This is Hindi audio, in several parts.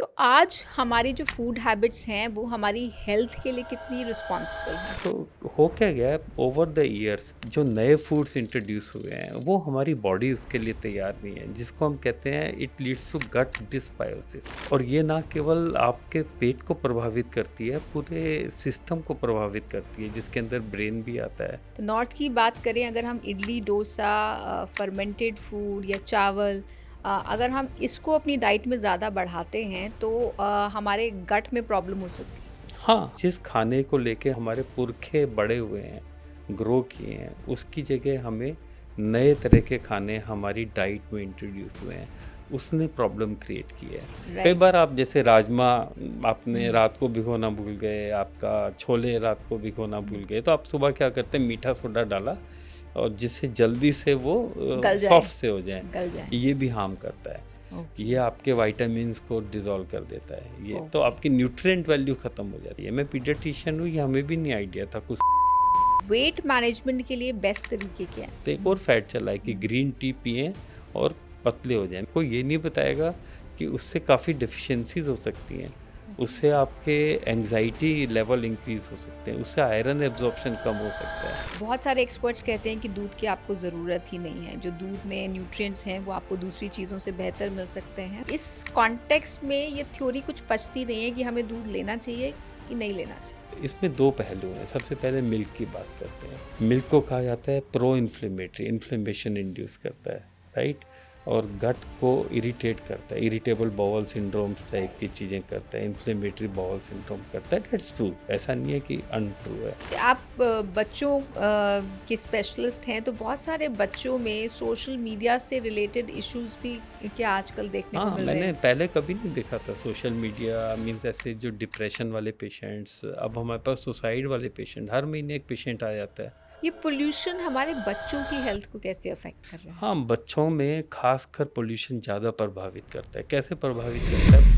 तो आज हमारी जो फूड हैबिट्स हैं वो हमारी हेल्थ के लिए कितनी रिस्पॉन्सिबल हैं? तो हो क्या गया है ओवर द ईयर्स जो नए फूड्स इंट्रोड्यूस हुए हैं वो हमारी बॉडी उसके लिए तैयार नहीं है, जिसको हम कहते हैं it leads to gut dysbiosis. और ये ना केवल आपके पेट को प्रभावित करती है, पूरे सिस्टम को प्रभावित करती है, जिसके अंदर ब्रेन भी आता है। तो नॉर्थ की बात करें, अगर हम इडली डोसा, फर्मेंटेड फूड या चावल, अगर हम इसको अपनी डाइट में ज़्यादा बढ़ाते हैं तो हमारे गट में प्रॉब्लम हो सकती है। हाँ, जिस खाने को लेके हमारे पुरखे बड़े हुए हैं, ग्रो किए हैं, उसकी जगह हमें नए तरह के खाने हमारी डाइट में इंट्रोड्यूस हुए हैं, उसने प्रॉब्लम क्रिएट की है। कई राइट। बार आप जैसे राजमा आपने रात को भिगोना भूल गए, आपका छोले रात को भिगोना भूल गए, तो आप सुबह क्या करते हैं, मीठा सोडा डाला और जिससे जल्दी से वो गल जाए। सॉफ्ट से हो जाए। गल जाए। ये भी हार्म करता है। ओके। ये आपके विटामिन्स को डिसॉल्व कर देता है। ये तो ओके। आपकी न्यूट्रिएंट वैल्यू ख़त्म हो जाती है। मैं पीडियाट्रिशियन हूँ, ये हमें भी नहीं आइडिया था कुछ। वेट मैनेजमेंट के लिए बेस्ट तरीके क्या तो एक और फैट चला है कि ग्रीन टी पिएं और पतले हो जाएं। कोई ये नहीं बताएगा कि उससे काफ़ी डेफिशिएंसीज हो सकती हैं, उससे आपके एंग्जाइटी लेवल इंक्रीज हो सकते हैं, उससे आयरन एब्जॉर्प्शन कम हो सकता है। बहुत सारे एक्सपर्ट्स कहते हैं कि दूध की आपको ज़रूरत ही नहीं है, जो दूध में न्यूट्रिएंट्स हैं वो आपको दूसरी चीज़ों से बेहतर मिल सकते हैं। इस कॉन्टेक्स्ट में ये थ्योरी कुछ पचती नहीं है कि हमें दूध लेना चाहिए कि नहीं लेना चाहिए। इसमें दो पहलू हैं। सबसे पहले मिल्क की बात करते हैं। मिल्क को कहा जाता है प्रो इन्फ्लेमेटरी, इन्फ्लेमेशन इंड्यूस करता है, राइट। और गट को इरिटेट करता है, इरिटेबल बाउल सिंड्रोम्स टाइप की चीज़ें करता है, इन्फ्लेमेटरी बाउल सिंड्रोम करता है। दैट्स ट्रू, ऐसा नहीं है कि अनट्रू है। आप बच्चों के स्पेशलिस्ट हैं, तो बहुत सारे बच्चों में सोशल मीडिया से रिलेटेड इश्यूज भी क्या आजकल देखने को हाँ, मिल रहे मैंने हैं? पहले कभी नहीं देखा था सोशल मीडिया मीन्स ऐसे जो डिप्रेशन वाले पेशेंट्स, अब हमारे पास सुसाइड वाले पेशेंट, हर महीने एक पेशेंट आ जाता है। ये पोल्यूशन हमारे बच्चों की हेल्थ को कैसे अफेक्ट कर रहा है? हाँ, बच्चों में खासकर पोल्यूशन ज़्यादा प्रभावित करता है। कैसे प्रभावित करता है?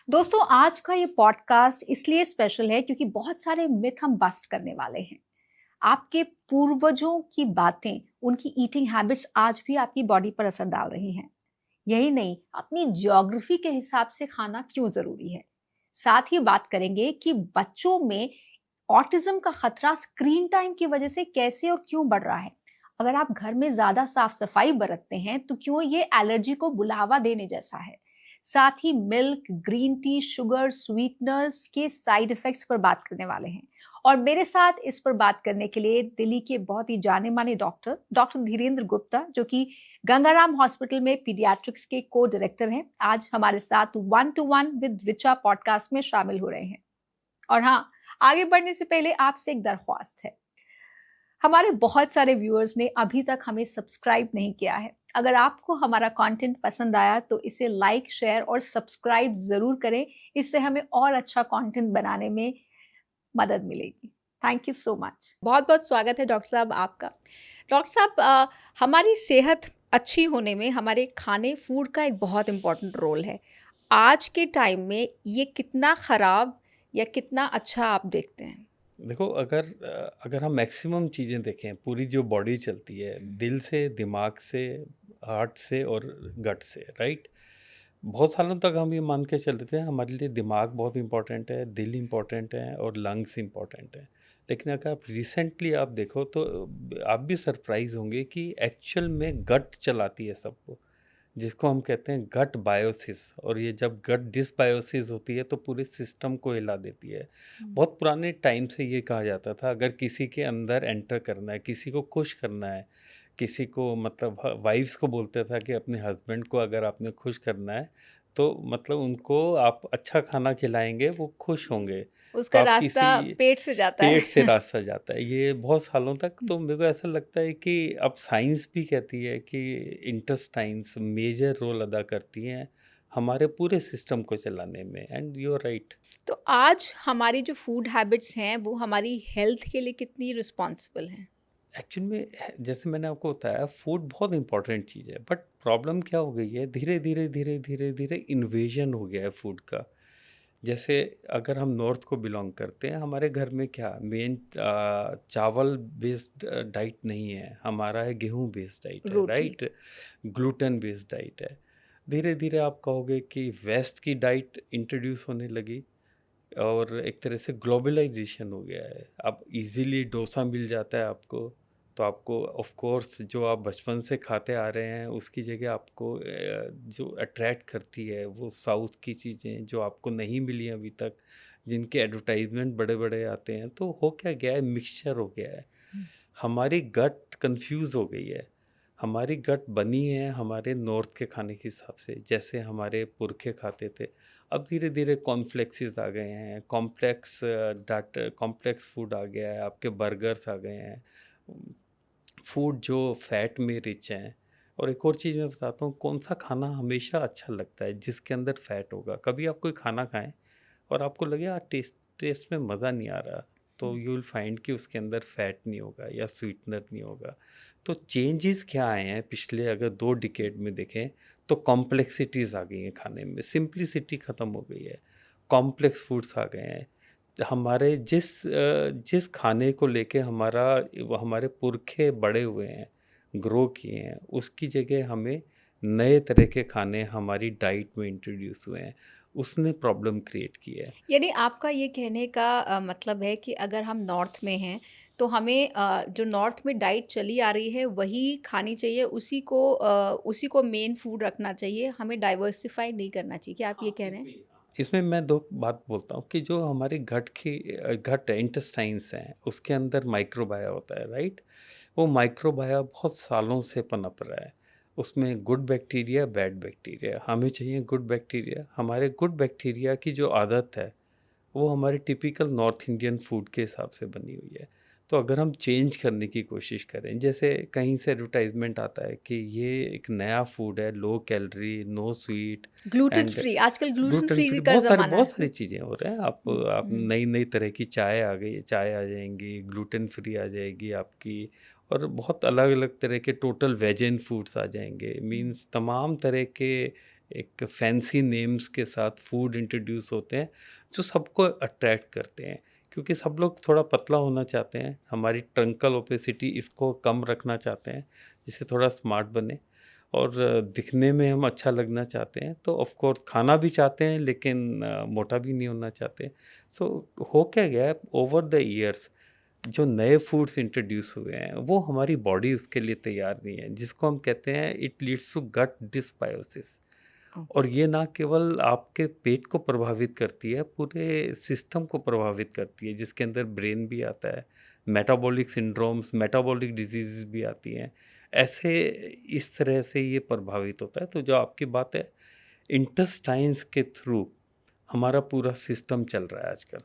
दोस्तों, आज का ये पॉडकास्ट इसलिए स्पेशल है क्योंकि बहुत सारे मिथ हम बस्ट करने वाले हैं। आपके पूर्वजों की बातें, उनकी ईटिंग हैबिट्स आज भी आपकी बॉडी पर असर डाल रही हैं। यही नहीं, अपनी ज्योग्राफी के हिसाब से खाना क्यों जरूरी है। साथ ही बात करेंगे कि बच्चों में ऑटिज्म का खतरा स्क्रीन टाइम की वजह से कैसे और क्यों बढ़ रहा है। अगर आप घर में ज्यादा साफ सफाई बरतते हैं तो क्यों ये एलर्जी को बुलावा देने जैसा है। साथ ही milk, green tea, sugar, sweeteners के साइड इफेक्ट्स पर बात करने वाले हैं। और मेरे साथ इस पर बात करने के लिए दिल्ली के बहुत ही जाने माने डॉक्टर डॉक्टर धीरेन्द्र गुप्ता, जो कि गंगाराम हॉस्पिटल में पीडियाट्रिक्स के को डायरेक्टर हैं, आज हमारे साथ 1 to 1 विद रिचा पॉडकास्ट में शामिल हो रहे हैं। और हाँ, आगे बढ़ने से पहले आपसे एक दरख्वास्त है। हमारे बहुत सारे व्यूअर्स ने अभी तक हमें सब्सक्राइब नहीं किया है। अगर आपको हमारा कंटेंट पसंद आया तो इसे लाइक, शेयर और सब्सक्राइब जरूर करें। इससे हमें और अच्छा कंटेंट बनाने में मदद मिलेगी। Thank you so much. बहुत बहुत स्वागत है डॉक्टर साहब आपका। डॉक्टर साहब, हमारी सेहत अच्छी होने में हमारे खाने, फूड का एक बहुत इम्पोर्टेंट रोल है। आज के टाइम में ये कितना ख़राब या कितना अच्छा आप देखते हैं? देखो, अगर हम मैक्सिमम चीज़ें देखें, पूरी जो बॉडी चलती है दिल से, दिमाग से, हार्ट से और गट से, राइट। बहुत सालों तक हम ये मान के चलते थे हमारे लिए दिमाग बहुत इंपॉर्टेंट है, दिल इंपॉर्टेंट है और लंग्स इंपॉर्टेंट है। लेकिन अगर आप रिसेंटली आप देखो तो आप भी सरप्राइज होंगे कि एक्चुअल में गट चलाती है सबको, जिसको हम कहते हैं गट बायोसिस। और ये जब गट डिसबायोसिस होती है तो पूरे सिस्टम को हिला देती है। बहुत पुराने टाइम से ये कहा जाता था, अगर किसी के अंदर एंटर करना है, किसी को खुश करना है, किसी को मतलब वाइफ्स को बोलते था कि अपने हस्बैंड को अगर आपने खुश करना है तो मतलब उनको आप अच्छा खाना खिलाएंगे, वो खुश होंगे। तो उसका आप रास्ता किसी पेट से जाता पेट से है। रास्ता जाता है, ये बहुत सालों तक। तो मेरे को ऐसा लगता है कि अब साइंस भी कहती है कि इंटेस्टाइन्स मेजर रोल अदा करती हैं हमारे पूरे सिस्टम को चलाने में, एंड यू आर राइट। तो आज हमारी जो फूड हैबिट्स हैं वो हमारी हेल्थ के लिए कितनी रिस्पॉन्सिबल हैं? एक्चुअल में जैसे मैंने आपको बताया, फूड बहुत इंपॉर्टेंट चीज़ है, बट प्रॉब्लम क्या हो गई है, धीरे धीरे धीरे धीरे धीरे इन्वेजन हो गया है फूड का। जैसे अगर हम नॉर्थ को बिलोंग करते हैं, हमारे घर में क्या मेन चावल बेस्ड डाइट नहीं है, हमारा है गेहूं बेस्ड डाइट है, रोटी। राइट। ग्लूटेन बेस्ड डाइट है। धीरे धीरे आप कहोगे कि वेस्ट की डाइट इंट्रोड्यूस होने लगी और एक तरह से ग्लोबलाइजेशन हो गया है। अब इजीली डोसा मिल जाता है आपको, तो आपको ऑफ कोर्स जो आप बचपन से खाते आ रहे हैं उसकी जगह आपको जो अट्रैक्ट करती है वो साउथ की चीज़ें जो आपको नहीं मिली अभी तक, जिनके एडवर्टाइजमेंट बड़े बड़े आते हैं। तो हो क्या गया है, मिक्सचर हो गया है। हमारी गट कंफ्यूज हो गई है। हमारी गट बनी है हमारे नॉर्थ के खाने के हिसाब से, जैसे हमारे पुरखे खाते थे। अब धीरे धीरे कॉर्नफ्लेक्सेस आ गए हैं, कॉम्प्लेक्स फूड आ गया है, आपके बर्गर्स आ गए हैं, फूड जो फैट में रिच हैं। और एक और चीज़ मैं बताता हूँ, कौन सा खाना हमेशा अच्छा लगता है, जिसके अंदर फैट होगा। कभी आप कोई खाना खाएं और आपको लगे यार टेस्ट में मज़ा नहीं आ रहा, तो यू विल फाइंड कि उसके अंदर फैट नहीं होगा या स्वीटनर नहीं होगा। तो चेंजेस क्या आए हैं पिछले अगर 2 डिकेड में देखें, तो कॉम्प्लेक्सिटीज़ आ गई हैं खाने में, सिंप्लिसिटी ख़त्म हो गई है, कॉम्प्लेक्स फूड्स आ गए हैं। हमारे जिस खाने को लेके हमारे पुरखे बड़े हुए हैं, ग्रो किए हैं, उसकी जगह हमें नए तरह के खाने हमारी डाइट में इंट्रोड्यूस हुए हैं। उसने प्रॉब्लम क्रिएट की है। यानी आपका ये कहने का मतलब है कि अगर हम नॉर्थ में हैं तो हमें जो नॉर्थ में डाइट चली आ रही है वही खानी चाहिए, उसी को मेन फूड रखना चाहिए, हमें डाइवर्सिफाई नहीं करना चाहिए। क्या आप ये कह रहे हैं? इसमें मैं 2 बात बोलता हूँ कि जो हमारे घट है, इंटेस्टाइन्स हैं, उसके अंदर माइक्रोबाया होता है, राइट? वो माइक्रोबाया बहुत सालों से पनप रहा है। उसमें गुड बैक्टीरिया, बैड बैक्टीरिया। हमें चाहिए गुड बैक्टीरिया। हमारे गुड बैक्टीरिया की जो आदत है, वो हमारे टिपिकल नॉर्थ इंडियन फूड के हिसाब से बनी हुई है। तो अगर हम चेंज करने की कोशिश करें, जैसे कहीं से एडवर्टाइजमेंट आता है कि ये एक नया फूड है, low calorie, no sweet gluten and free, आजकल ग्लूटेन ग्लूटेन फ्री फ्री, का ज़माना बहुत है। सारी चीज़ें हो रहे हैं। हुँ, आप हुँ। नई नई तरह की चाय आ गई, चाय आ जाएंगी, ग्लूटेन फ्री आ जाएगी आपकी, और बहुत अलग अलग तरह के टोटल वेजन फूड्स आ जाएंगे। मींस तमाम तरह के एक फैंसी नेम्स के साथ फूड इंट्रोड्यूस होते हैं जो सबको अट्रैक्ट करते हैं, क्योंकि सब लोग थोड़ा पतला होना चाहते हैं। हमारी ट्रंकल ओपेसिटी इसको कम रखना चाहते हैं, जिससे थोड़ा स्मार्ट बने और दिखने में हम अच्छा लगना चाहते हैं। तो ऑफ कोर्स खाना भी चाहते हैं, लेकिन मोटा भी नहीं होना चाहते। सो हो क्या गया है, ओवर द ईयर्स जो नए फूड्स इंट्रोड्यूस हुए हैं वो हमारी बॉडी उसके लिए तैयार नहीं है, जिसको हम कहते हैं it leads to gut dysbiosis. और ओके। ये ना केवल आपके पेट को प्रभावित करती है, पूरे सिस्टम को प्रभावित करती है, जिसके अंदर ब्रेन भी आता है, मेटाबॉलिक सिंड्रोम्स, मेटाबॉलिक डिजीज़ भी आती हैं। ऐसे इस तरह से ये प्रभावित होता है। तो जो आपकी बात है, इंटेस्टाइन्स के थ्रू हमारा पूरा सिस्टम चल रहा है आजकल।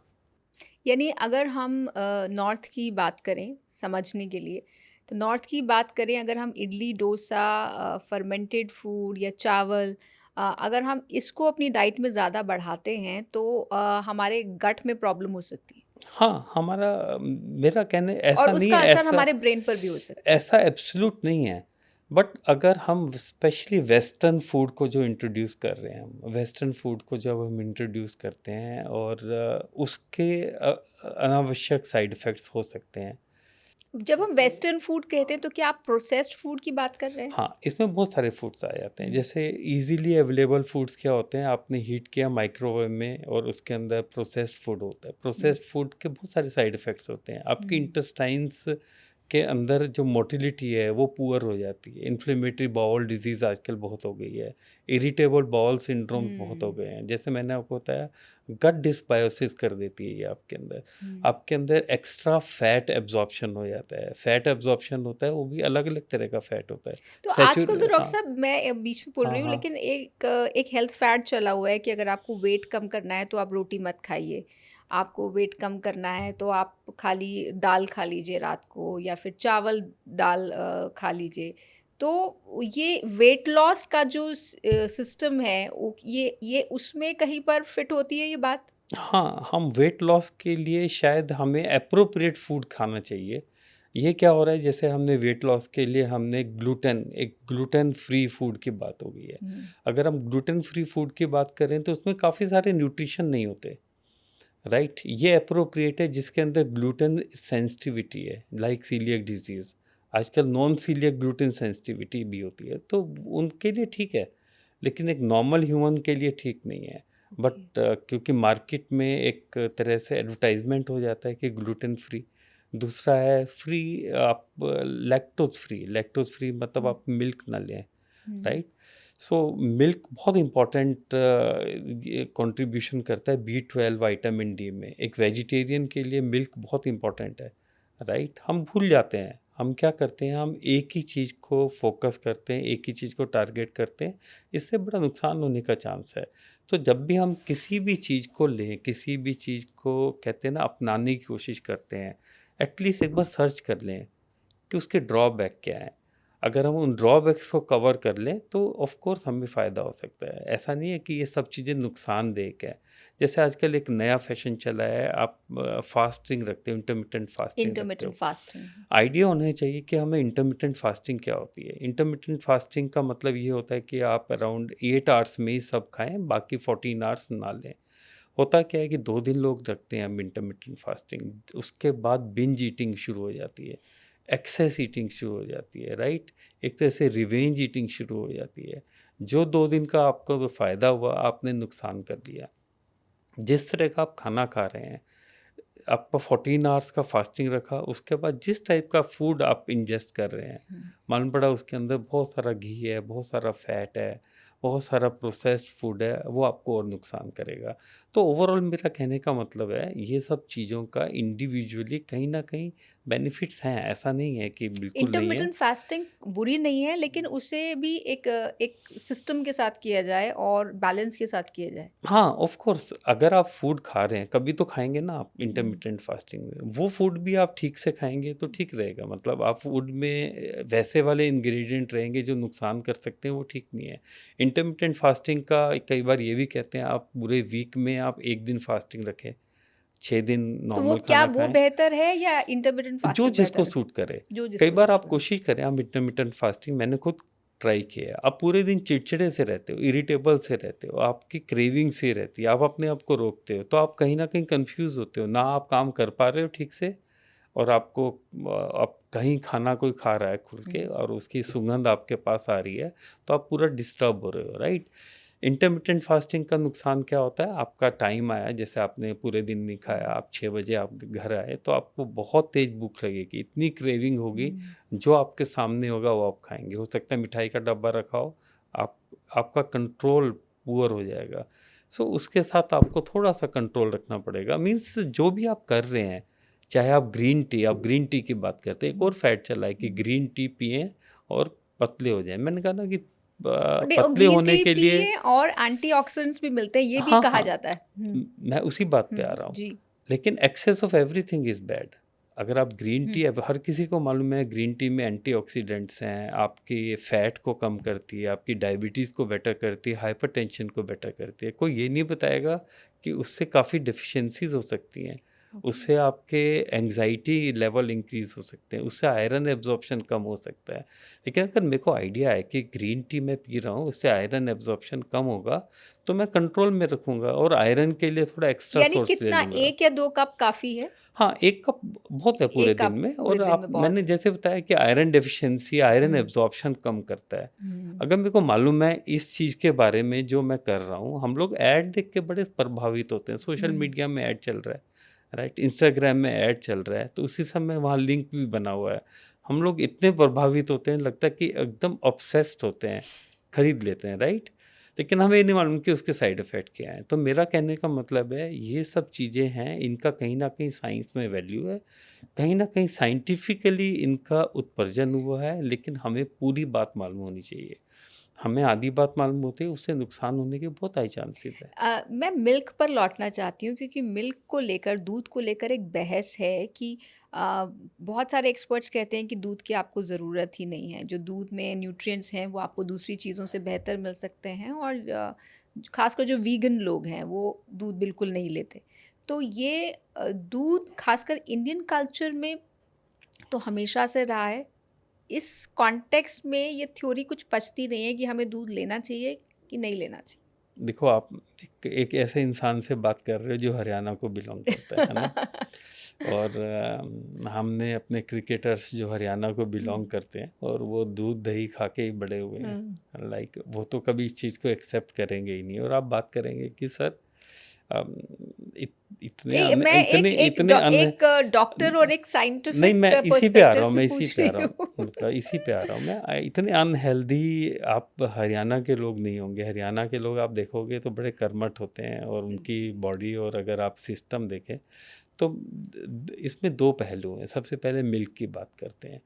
यानी अगर हम नॉर्थ की बात करें समझने के लिए, तो नॉर्थ की बात करें, अगर हम इडली, डोसा, फर्मेंटेड फूड या चावल, अगर हम इसको अपनी डाइट में ज़्यादा बढ़ाते हैं तो हमारे गट में प्रॉब्लम हो सकती है हाँ, मेरा कहने और ऐसा नहीं उसका है, असर हमारे ब्रेन पर भी हो सकता है। ऐसा एब्सोल्यूट नहीं है। बट अगर हम स्पेशली वेस्टर्न फूड को जो इंट्रोड्यूस कर रहे हैं, हम वेस्टर्न फूड को जब हम इंट्रोड्यूस करते हैं और उसके अनावश्यक साइड इफ़ेक्ट्स हो सकते हैं। जब हम वेस्टर्न फूड कहते हैं तो क्या आप प्रोसेस्ड फूड की बात कर रहे हैं? हाँ, इसमें बहुत सारे फूड्स आ जाते हैं। हुँ, जैसे ईज़िली अवेलेबल फूड्स क्या होते हैं, आपने हीट किया माइक्रोवेव में और उसके अंदर प्रोसेस्ड फूड होता है। हुँ, प्रोसेस्ड फूड के बहुत सारे साइड इफ़ेक्ट्स होते हैं। आपकी हुँ, इंटेस्टाइन्स के अंदर जो मोटिलिटी है वो पुअर हो जाती है। इन्फ्लेमेटरी बाउल डिजीज़ आजकल बहुत हो गई है। इरिटेबल बाउल सिंड्रोम बहुत हो हुँ, गए हैं। जैसे मैंने आपको बताया, गट डिसबायोसिस कर देती है ये आपके अंदर। हुँ। आपके अंदर एक्स्ट्रा फैट एब्ज़ॉर्प्शन हो जाता है। फैट एब्ज़ॉर्प्शन होता है, वो भी अलग-अलग तरह का फैट होता है। तो आजकल तो डॉक्टर हाँ, साहब मैं बीच में बोल हाँ, रही हूँ, हाँ। लेकिन एक हेल्थ फैड चला हुआ है कि अगर आपको वेट कम करना है तो आप रोटी मत खाइए। आपको वेट कम करना है तो आप खाली दाल खा लीजिए रात को, या फिर चावल दाल खा लीजिए। तो ये वेट लॉस का जो सिस्टम है ये उसमें कहीं पर फिट होती है ये बात? हाँ, हम वेट लॉस के लिए शायद हमें एप्रोप्रिएट फूड खाना चाहिए। ये क्या हो रहा है, जैसे हमने वेट लॉस के लिए हमने एक ग्लूटेन फ्री फूड की बात हो गई है। हुँ, अगर हम ग्लूटेन फ्री फूड की बात करें तो उसमें काफ़ी सारे न्यूट्रिशन नहीं होते, राइट? ये एप्रोप्रिएट है जिसके अंदर ग्लूटेन सेंसिटिविटी है, लाइक सीलियक डिजीज़। आजकल नॉन सीलियक ग्लूटेन सेंसिटिविटी भी होती है, तो उनके लिए ठीक है। लेकिन एक नॉर्मल ह्यूमन के लिए ठीक नहीं है। बट क्योंकि मार्केट में एक तरह से एडवर्टाइजमेंट हो जाता है कि ग्लूटेन फ्री, दूसरा है फ्री, आप लैक्टोज फ्री मतलब आप मिल्क ना लें, राइट। सो मिल्क बहुत इम्पॉर्टेंट कंट्रीब्यूशन करता है B12 विटामिन डी में। एक वेजिटेरियन के लिए मिल्क बहुत इम्पॉर्टेंट है, राइट। हम भूल जाते हैं, हम क्या करते हैं, हम एक ही चीज़ को फोकस करते हैं, एक ही चीज़ को टारगेट करते हैं, इससे बड़ा नुकसान होने का चांस है। तो जब भी हम किसी भी चीज़ को लें, किसी भी चीज़ को कहते हैं ना अपनाने की कोशिश करते हैं, एटलीस्ट एक बार सर्च कर लें कि उसके ड्रॉबैक क्या है। अगर हम उन ड्रॉबैक्स को कवर कर लें तो ऑफ कोर्स हमें फ़ायदा हो सकता है। ऐसा नहीं है कि ये सब चीज़ें नुकसानदेह है। जैसे आजकल एक नया फैशन चला है, आप फास्टिंग रखते हो, इंटरमिटेंट फास्टिंग रखते इंटरमिटेंट हो। फास्टिंग। आइडिया होना चाहिए कि हमें इंटरमिटेंट फास्टिंग क्या होती है। इंटरमिटेंट फास्टिंग का मतलब ये होता है कि आप अराउंड 8 आवर्स में ही सब खाएं, बाकी 14 आवर्स ना लें। होता क्या है कि 2 दिन लोग रखते हैं हम इंटरमिटेंट फास्टिंग, उसके बाद बिंज ईटिंग शुरू हो जाती है, एक्सेस ईटिंग शुरू हो जाती है, राइट। एक तरह से रिवेंज ईटिंग शुरू हो जाती है। जो 2 दिन का आपको तो फ़ायदा हुआ, आपने नुकसान कर लिया। जिस तरह का आप खाना खा रहे हैं, आपका 14 आवर्स का फास्टिंग रखा, उसके बाद जिस टाइप का फूड आप इंजेस्ट कर रहे हैं, मालूम पड़ा उसके अंदर बहुत सारा घी है, बहुत सारा फैट है, बहुत सारा प्रोसेस्ड फूड है, वो आपको और नुकसान करेगा। तो ओवरऑल मेरा कहने का मतलब है, ये सब चीज़ों का इंडिविजुअली कहीं ना कहीं बेनिफिट्स हैं, ऐसा नहीं है कि बिल्कुल नहीं है। इंटरमिटेंट फास्टिंग बुरी नहीं है, लेकिन उसे भी एक सिस्टम के साथ किया जाए और बैलेंस के साथ किया जाए। हाँ, ऑफ कोर्स अगर आप फूड खा रहे हैं, कभी तो खाएँगे ना आप इंटरमिटेंट फास्टिंग में, वो फूड भी आप ठीक से खाएँगे तो ठीक रहेगा। मतलब आप फूड में वैसे वाले इंग्रेडिएंट रहेंगे जो नुकसान कर सकते हैं, वो ठीक नहीं है। इंटरमिटेंट फास्टिंग का कई बार ये भी कहते हैं, आप पूरे वीक में आप 1 दिन फास्टिंग रखें, 6 दिन तो वो नॉर्मल क्या खाना वो खाएँ। बेहतर है या इंटरमिटेंट जो फास्टिंग जिसको बेहतर है? सूट करे। जो कई जिसको बार सूट आप करे। कोशिश करें, आप इंटरमिटेंट फास्टिंग मैंने खुद ट्राई किया है। आप पूरे दिन चिड़चिड़े से रहते हो, इरिटेबल से रहते हो, आपकी क्रेविंग से रहती है, आप अपने आप को रोकते हो, तो आप कहीं न कहीं कन्फ्यूज़ होते हो, ना आप काम कर पा रहे हो ठीक से, और आपको आप कहीं खाना कोई खा रहा है खुल के और उसकी सुगंध आपके पास आ रही है, तो आप पूरा डिस्टर्ब हो रहे हो, राइट। इंटरमिटेंट फास्टिंग का नुकसान क्या होता है, आपका टाइम आया, जैसे आपने पूरे दिन नहीं खाया, आप 6 बजे आप घर आए, तो आपको बहुत तेज भूख लगेगी, इतनी क्रेविंग होगी, जो आपके सामने होगा वो आप खाएंगे। हो सकता है मिठाई का डब्बा रखा हो, आप आपका कंट्रोल पुअर हो जाएगा। सो उसके साथ आपको थोड़ा सा कंट्रोल रखना पड़ेगा। मीन्स जो भी आप कर रहे हैं, चाहे आप ग्रीन टी की बात करते हैं, एक और फैट चला है कि ग्रीन टी पिएं और पतले हो जाएं। मैंने कहा ना कि पतले ग्रीन होने टी के लिए, पिए और एंटीऑक्सीडेंट्स भी मिलते हैं, ये भी हाँ, कहा हाँ, जाता है। मैं उसी बात पे आ रहा हूँ। जी। लेकिन excess of everything is bad. अगर आप ग्रीन टी, अब हर किसी को मालूम है ग्रीन टी में एंटीऑक्सीडेंट्स हैं, आपकी फैट को कम करती है, आपकी डायबिटीज़ को बेटर करती है, हाइपरटेंशन को बेटर करती है। कोई ये नहीं बताएगा कि उससे काफ़ी डेफिशिएंसीज़ हो सकती हैं। उससे आपके एंग्जाइटी लेवल इंक्रीज़ हो सकते हैं, उससे आयरन एब्जॉर्प्शन कम हो सकता है। लेकिन अगर मेरे को आइडिया है कि ग्रीन टी मैं पी रहा हूँ, उससे आयरन एब्जॉर्प्शन कम होगा, तो मैं कंट्रोल में रखूँगा और आयरन के लिए थोड़ा एक्स्ट्रा यानी सोर्स ले कितना, लूँगा। 1 या 2 कप काफ़ी है? हाँ, 1 कप बहुत है पूरे 1 दिन कप में। पूरे और दिन आप, में बहुत मैंने है। जैसे बताया कि आयरन डेफिशिएंसी, आयरन हुँ। एब्जॉर्प्शन कम करता है। हुँ। अगर मेरे को मालूम है इस चीज़ के बारे में जो मैं कर रहा हूँ, हम लोग ऐड देख के बड़े प्रभावित होते हैं। सोशल मीडिया में ऐड चल रहा है, राइट? इंस्टाग्राम में ऐड चल रहा है, तो उसी समय वहाँ लिंक भी बना हुआ है। हम लोग इतने प्रभावित होते हैं, लगता है कि एकदम ऑब्सेस्ड होते हैं, खरीद लेते हैं, राइट? लेकिन हमें ये नहीं मालूम कि उसके साइड इफ़ेक्ट क्या हैं। तो मेरा कहने का मतलब है, ये सब चीज़ें हैं, इनका कहीं न कहीं साइंस में वैल्यू है, कहीं न कहीं साइंटिफिकली इनका उत्पर्जन हुआ है, लेकिन हमें पूरी बात मालूम होनी चाहिए। हमें आधी बात मालूम होती है, उससे नुकसान होने के बहुत हाई चांसेस है। मैं मिल्क पर लौटना चाहती हूँ, क्योंकि मिल्क को लेकर, दूध को लेकर एक बहस है कि बहुत सारे एक्सपर्ट्स कहते हैं कि दूध की आपको ज़रूरत ही नहीं है। जो दूध में न्यूट्रिएंट्स हैं वो आपको दूसरी चीज़ों से बेहतर मिल सकते हैं, और ख़ासकर जो वीगन लोग हैं वो दूध बिल्कुल नहीं लेते। तो ये दूध ख़ासकर इंडियन कल्चर में तो हमेशा से रहा है। इस कॉन्टेक्स्ट में ये थ्योरी कुछ पचती नहीं है कि हमें दूध लेना चाहिए कि नहीं लेना चाहिए। देखो, आप एक ऐसे इंसान से बात कर रहे हो जो हरियाणा को बिलॉन्ग करता है ना? और हमने अपने क्रिकेटर्स जो हरियाणा को बिलोंग करते हैं और वो दूध दही खा के ही बड़े हुए हैं, लाइक वो तो कभी इस चीज़ को एक्सेप्ट करेंगे ही नहीं। और आप बात करेंगे कि सर इतने मैं इतने इतने एक डॉक्टर और एक नहीं, साइंटिफिक मैं इसी पे आ पर्सपेक्टिव रहा हूँ, से मैं इसी पूछ पे आ रही रहा हूँ, हूँ। मतलब इसी पे आ रहा हूँ मैं। इतने अनहेल्दी आप हरियाणा के लोग नहीं होंगे। हरियाणा के लोग आप देखोगे तो बड़े कर्मठ होते हैं और उनकी बॉडी, और अगर आप सिस्टम देखें तो इसमें दो पहलू हैं। सबसे पहले मिल्क की बात करते हैं।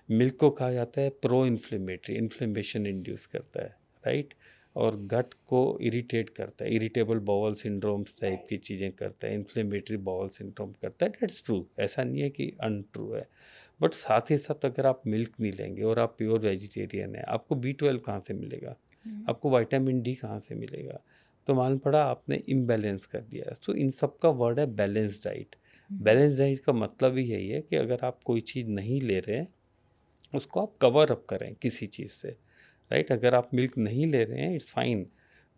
मिल्क को कहा जाता है प्रो इन्फ्लेमेटरी, इन्फ्लेमेशन इंड्यूस करता है, राइट। और गट को इरिटेट करता है, इरिटेबल बाउल सिंड्रोम्स टाइप की चीज़ें करता है, इन्फ्लेमेटरी बाउल सिंड्रोम करता है। दैट्स ट्रू, ऐसा नहीं है कि अनट्रू है। बट साथ ही साथ अगर आप मिल्क नहीं लेंगे और आप प्योर वेजिटेरियन है, आपको B12 कहाँ से मिलेगा, आपको विटामिन डी कहाँ से मिलेगा? तो मालूम पड़ा आपने इम्बैलेंस कर दिया। तो इन सब का वर्ड है बैलेंस डाइट। बैलेंस डाइट का मतलब ही यही है कि अगर आप कोई चीज़ नहीं ले रहे हैं उसको आप कवर अप करें किसी चीज़ से, राइट। अगर आप मिल्क नहीं ले रहे हैं it's fine,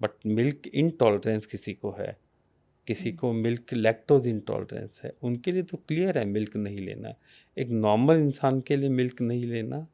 but milk intolerance किसी को है, किसी को मिल्क लैक्टोज इंटॉलरेंस है, उनके लिए तो क्लियर है मिल्क नहीं लेना। एक नॉर्मल इंसान के लिए मिल्क नहीं लेना,